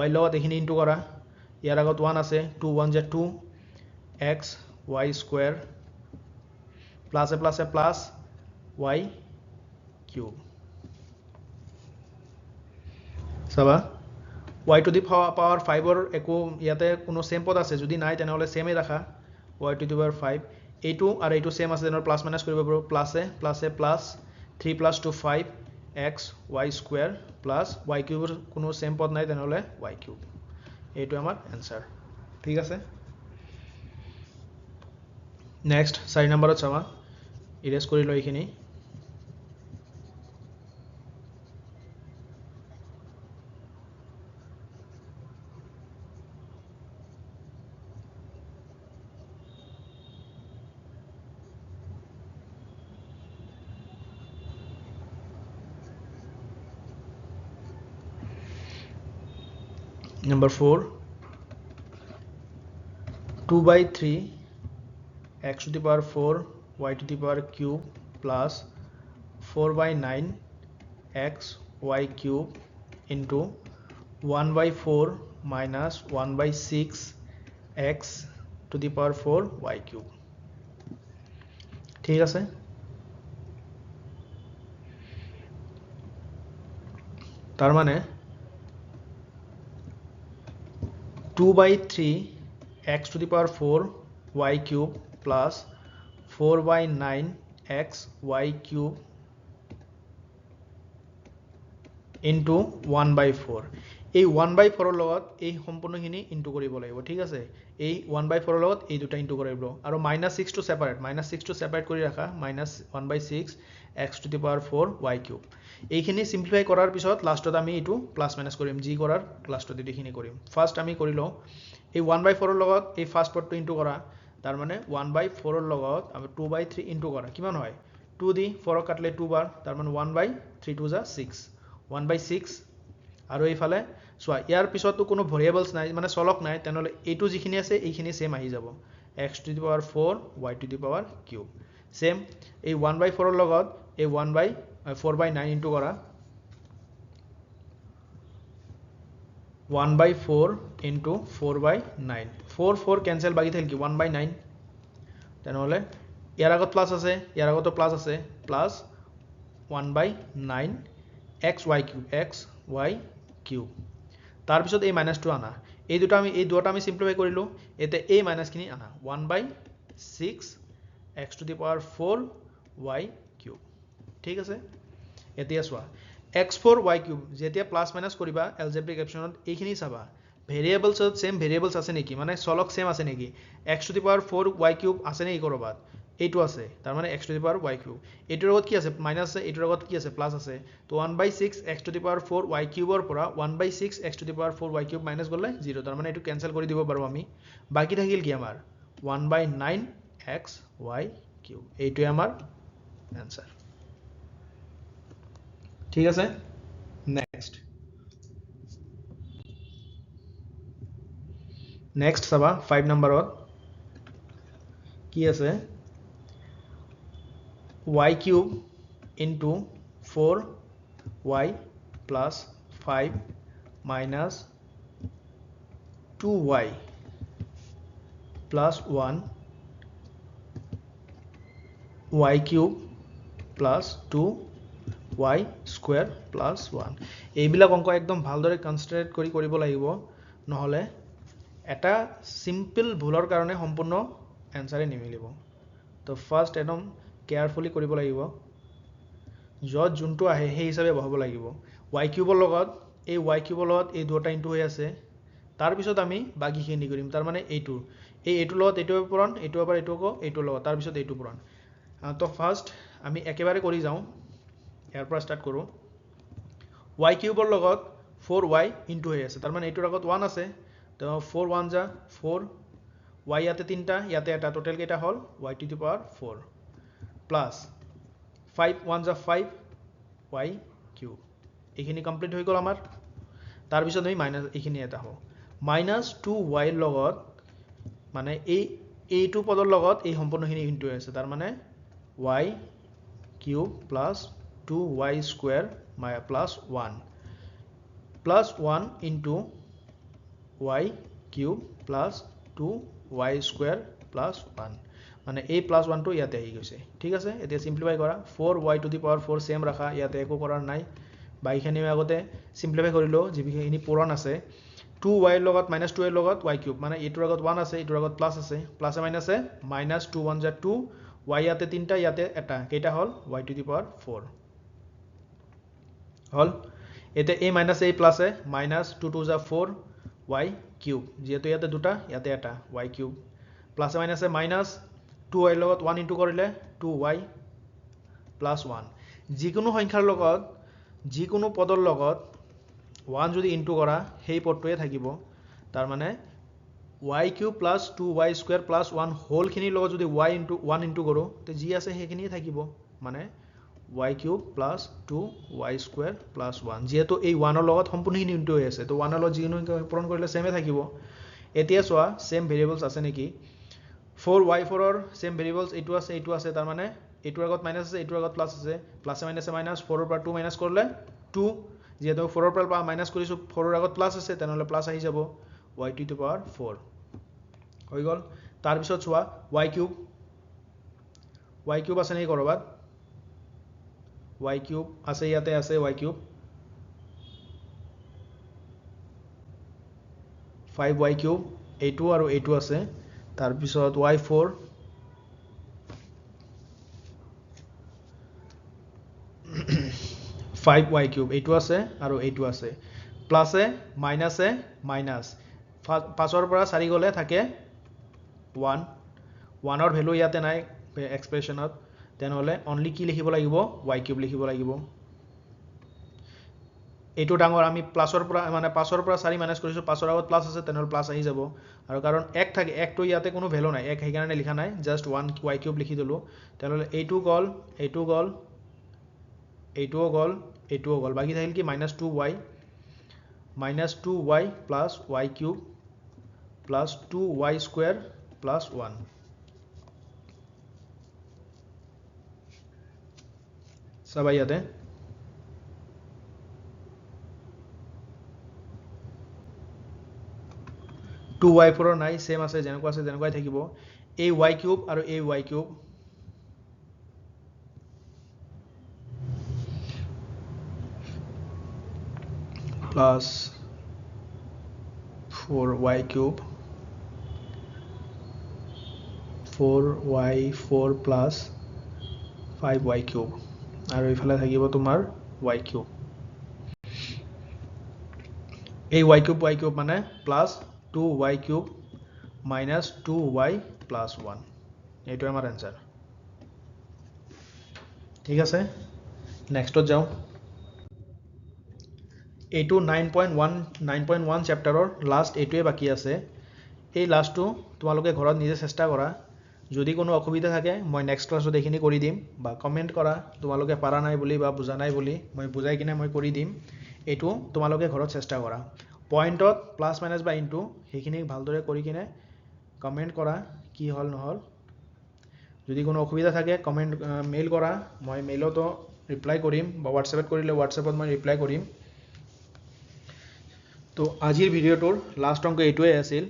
y লগত এখিনি ইনটু কৰা ইয়াৰ আগত 1 আছে 2 1 যা 2 x y square plus a plus y cube Saba y to the power 5 or একো ইয়াতে কোনো সেম পদ আছে যদি নাই তেনেহলে সেমে রাখা y to the power 5 এইটো আর এইটো সেম আছে তেনেহলে প্লাস মাইনাস কৰিব পাৰো plus 3 plus 2 5 x y square plus y cube কোনো সেম পদ নাই তেনেহলে y cube এইটো আমাৰ आंसर ঠিক আছে নেক্সট 4 নম্বৰত চাবা ইৰেজ কৰি লৈ এখিনি Number 4 2 by 3 x to the power 4 y to the power cube plus 4 by 9 x y cube into 1 by 4 minus 1 by 6 x to the power 4 y cube ঠিক আছে তার মানে 2 by 3 x to the power 4 y cube plus 4 by 9 x y cube into 1 by 4 এই 1 by 4 লগত এই সম্পূৰ্ণখিনি into কৰিব লাগিব ঠিক আছে এই 1 by 4 লগত এই দুটা ইনটু কৰিব আৰু -6 টু সেপাৰেট কৰি ৰাখা -1 by 6 x to the power 4 y cube এইখিনি সিম্পলিফাই কৰাৰ পিছত লাষ্টত আমি এটো প্লাস মাইনাস কৰিম জি কৰাৰ লাষ্টত এখিনি কৰিম ফাৰ্স্ট আমি কৰি লও এই 1 by 4 ৰ লগত এই ফাৰ্স্ট পদটো ইনটু কৰা তাৰ মানে 1 by 4 ৰ লগত আমি 2 by 3 ইনটু কৰা কিমান হয় 2 দি 4 কাটলে 2 বাৰ তাৰ মানে 1 by 3 2 যা 6 1 by 6 আৰু এইফালে সোয়া ইয়াৰ পিছতটো কোনো ভেৰিয়েবলস নাই মানে চলক নাই তেনেহলে এটো যিখিনি আছে এইখিনি সেম আহি যাব x to the power 4 y to the power cube same এই 1 by 4 ৰ লগত এই 1 by 4 by 9 ইনটু কৰা 1 by 4 into 4 by 9 4 cancel বাকি থাকিল কি 1 by 9 তেনেহলে ইয়াৰ আগত প্লাস আছে ইয়াৰ আগতো প্লাস আছে plus 1 by 9 x y cube তাৰ পিছত এই মাইনাসটো আনা এই দুটা আমি সিম্পলিফাই কৰিলো এতে এই মাইনাসখিনি আনা 1 by 6 x to the power 4 y cube ঠিক আছে এতিয়া সোয়া x4 y cube যেতিয়া প্লাস মাইনাস কৰিবা এলজেব্ৰিক অপশনত এইখিনি চাবা ভেৰিয়েবলছত সেম ভেৰিয়েবলস আছে নেকি মানে চলক সেম আছে নেকি x to the power 4 y cube আছে নেকি কৰবাত এইটো আছে তাৰ মানে x to the power y cube এইটোৰ লগত কি আছে মাইনাস আছে এইটোৰ লগত কি আছে প্লাস আছে তো 1 by 6 x to the power 4 y cube ৰ পৰা 1 by 6 x to the power 4 y cube minus গলে 0 তাৰ মানে এইটো ক্যান্সেল কৰি দিব পাৰো আমি বাকি থাকিল কি আমাৰ 1 by 9 x y cube এইটোই আমাৰ आंसर ঠিক আছে নেক্সট চাবা 5 নম্বৰত কি আছে y cube into 4y plus 5 minus 2y plus 1 y cube plus 2y square plus 1 এইবিলাক অংক একদম ভালদৰে কনসিডাৰেট কৰিব লাগিব নহলে এটা সিম্পল ভুলৰ কাৰণে সম্পূৰ্ণ आंसर নিমিলিব তো ফাৰ্স্ট একদম কেয়াৰফুলি কৰিব লাগিব যত যোনটো আহে সেই হিচাপে বহাব লাগিব y কিউবৰ লগত এই y কিউবৰ লগত এই দুটা ইনটু হৈ আছে তাৰ পিছত আমি বাকিখিনি কৰিম তাৰ মানে এইটো এই এইটোৰ লগত এইটো পূৰণ, এইটো আবাৰ এইটো আকৌ এইটোৰ লগত, তাৰপিছত এইটো পূৰণ। তো ফাৰ্ষ্ট আমি একেবাৰে কৰি যাওঁ, ইয়াৰ পৰা ষ্টাৰ্ট কৰোঁ। y কিউবৰ লগত 4y ইনটু হৈ আছে, তাৰ মানে এইটোৰ আগত 1 আছে, তো 4 1 যা 4, y ইয়াতে 3টা, ইয়াতে এটা, টোটেল কেইটা হ'ল y to the power 4 plus 5 1 যা 5 y কিউব। এইখিনি কমপ্লিট হৈ গ'ল আমাৰ। তাৰপিছত আমি মাইনাছ এইখিনি এটা হ'ব মাইনাছ 2y লগত, মানে এইটো পদৰ লগত এই সম্পূৰ্ণখিনি ইনটু হৈ আছে, তাৰ মানে y cube plus 2y square plus 1 plus 1 into y cube plus 2y square plus 1, মানে এই প্লাছ 1টো ইয়াতে আহি গৈছে। ঠিক আছে, এতিয়া চিম্প্লিফাই কৰা, 4y to the power 4 same ৰাখা, ইয়াতে একো কৰাৰ নাই। বাইখিনি আমি আগতে চিম্প্লিফাই কৰিলোঁ, যিখিনি পূৰণ আছে। 2y লগত মাইনাছ 2y লগত y কিউব, মানে এইটোৰ আগত 1 আছে, এইটোৰ আগত প্লাছ আছে, প্লাছে মাইনাছে মাইনাছ 2 1 যা 2, y ইয়াতে 3টা, ইয়াতে এটা, কেইটা হ'ল y টু দি পাৱাৰ 4 হ'ল। এতিয়া এই মাইনাছে এই প্লাছে, মাইনাছ 2 2 যা 4 y কিউব, যিহেতু ইয়াতে দুটা, ইয়াতে এটা, y কিউব প্লাছে মাইনাছে মাইনাছ 2y লগত 1 ইনটু কৰিলে 2y প্লাছ 1। যিকোনো সংখ্যাৰ লগত, যিকোনো পদৰ লগত 1 যদি ইনটু কৰা সেই পদটোৱে থাকিব, তাৰ মানে y cube plus 2y square plus 1 হোলখিনিৰ লগত যদি y ইনটু 1 ইনটু কৰোঁ, তে যি আছে সেইখিনিয়ে থাকিব, মানে y cube plus 2y square plus 1, যিহেতু এই 1ৰ লগত সম্পূৰ্ণখিনি ইনটু হৈ আছে, তো 1ৰ লগত যিকোনো পূৰণ কৰিলে ছেমে থাকিব। এতিয়া চোৱা ছেম ভেৰিয়েবলছ আছে নেকি। 4y4ৰ ছেম ভেৰিয়েবলছ এইটো আছে, এইটো আছে, তাৰ মানে এইটোৰ আগত মাইনাছ আছে, এইটোৰ আগত প্লাছ আছে, প্লাছে মাইনাছে মাইনাছ, 4ৰ পৰা 2 মাইনাছ কৰিলে 2, যিহেতু 4ৰ পৰা মাইনাছ কৰিছোঁ, 4ৰ আগত প্লাছ আছে, তেনেহ'লে প্লাছ আহি যাব, y টু দি পাৱাৰ 4 হৈ গ'ল। তাৰপিছত চোৱা y কিউব আছে নেকি ক'ৰবাত, y কিউব আছে, ইয়াতে আছে y কিউব, 5y কিউব, এইটো আৰু এইটো আছে। তাৰপিছত y4, ফাইভ y কিউব, এইটো আছে আৰু এইটো আছে, প্লাছে মাইনাছে মাইনাছ, 5ৰ পৰা 4 গ'লে থাকে 1, 1ৰ ভেলু ইয়াতে নাই এক্সপ্ৰেশ্যনত, তেনেহ'লে অনলি কি লিখিব লাগিব, y কিউব লিখিব লাগিব। এইটো ডাঙৰ, আমি প্লাছৰ পৰা মানে 5ৰ পৰা 4 মাইনাছ কৰিছোঁ, 5ৰ আগত প্লাছ আছে, তেনেহ'লে প্লাছ আহি যাব, আৰু কাৰণ 1 থাকে, 1টো ইয়াতে কোনো ভেলু নাই, 1 সেইকাৰণে লিখা নাই, জাষ্ট 1 y কিউব লিখি দিলোঁ। তেনেহ'লে এইটো গ'ল, এইটো গ'ল, এইটোও গ'ল, এইটোও গ'ল, বাকী থাকিল কি minus 2y plus y cube plus 2y square plus 1। চাবা ইয়াতে 2y4ৰ নাই, ছেম আছে, যেনেকুৱা আছে তেনেকুৱাই থাকিব। এই y কিউব আৰু এই y cube plus 4y cube 4y4 plus 5y cube, আৰু এইফালে থাকিব তোমাৰ y কিউব। এই y কিউব মানে plus 2y cube minus 2y plus 1, এইটোৱে আমাৰ এনচাৰ। ঠিক আছে, নেক্সটত যাওঁ। এইটো 9.1 চেপ্টাৰৰ লাষ্ট, এইটোৱে বাকী আছে। এই লাষ্টটো তোমালোকে ঘৰত নিজে চেষ্টা কৰা, যদি কোনো অসুবিধা থাকে মই নেক্সট ক্লাছত এইখিনি কৰি দিম, বা কমেণ্ট কৰা তোমালোকে পাৰা নাই বুলি বা বুজা নাই বুলি, মই বুজাই কিনে মই কৰি দিম। এইটো তোমালোকে ঘৰত চেষ্টা কৰা, পইণ্টত প্লাছ মাইনাছ বা ইনটু সেইখিনি ভালদৰে কৰি কিনে কমেণ্ট কৰা কি হ'ল নহ'ল। যদি কোনো অসুবিধা থাকে কমেণ্ট মেইল কৰা, মই মেইলতো ৰিপ্লাই কৰিম, বা হোৱাটছএপত কৰিলে হোৱাটছএপত মই ৰিপ্লাই কৰিম। তো আজিৰ ভিডিঅ'টোৰ লাষ্ট অংক এইটোৱে আছিল।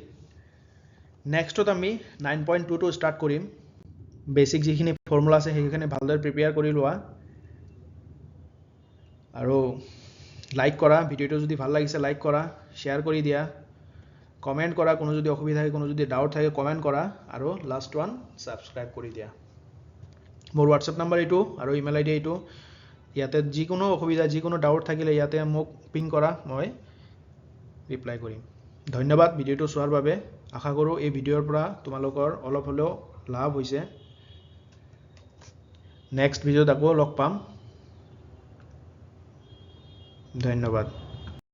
নেক্সটত আমি 9.2টো ষ্টাৰ্ট কৰিম। বেছিক যিখিনি ফৰ্মুলা আছে সেইখিনি ভালদৰে প্ৰিপেয়াৰ কৰি লোৱা, আৰু লাইক কৰা, ভিডিঅ'টো যদি ভাল লাগিছে লাইক কৰা, শ্বেয়াৰ কৰি দিয়া, কমেণ্ট কৰা, কোনো যদি অসুবিধা থাকে, কোনো যদি ডাউট থাকে কমেণ্ট কৰা, আৰু লাষ্ট ওৱান ছাবস্ক্ৰাইব কৰি দিয়া। মোৰ হোৱাটছএপ নাম্বাৰ এইটো আৰু ইমেইল আইডি এইটো, ইয়াতে যিকোনো অসুবিধা যিকোনো ডাউট থাকিলে ইয়াতে মোক পিং কৰা, মই ৰিপ্লাই কৰিম। ধন্যবাদ ভিডিঅ'টো চোৱাৰ বাবে। আশা কৰোঁ এই ভিডিঅ'ৰ পৰা তোমালোকৰ অলপ হ'লেও লাভ হৈছে নেক্সট ভিডিঅ'ত আকৌ লগ পাম ধন্যবাদ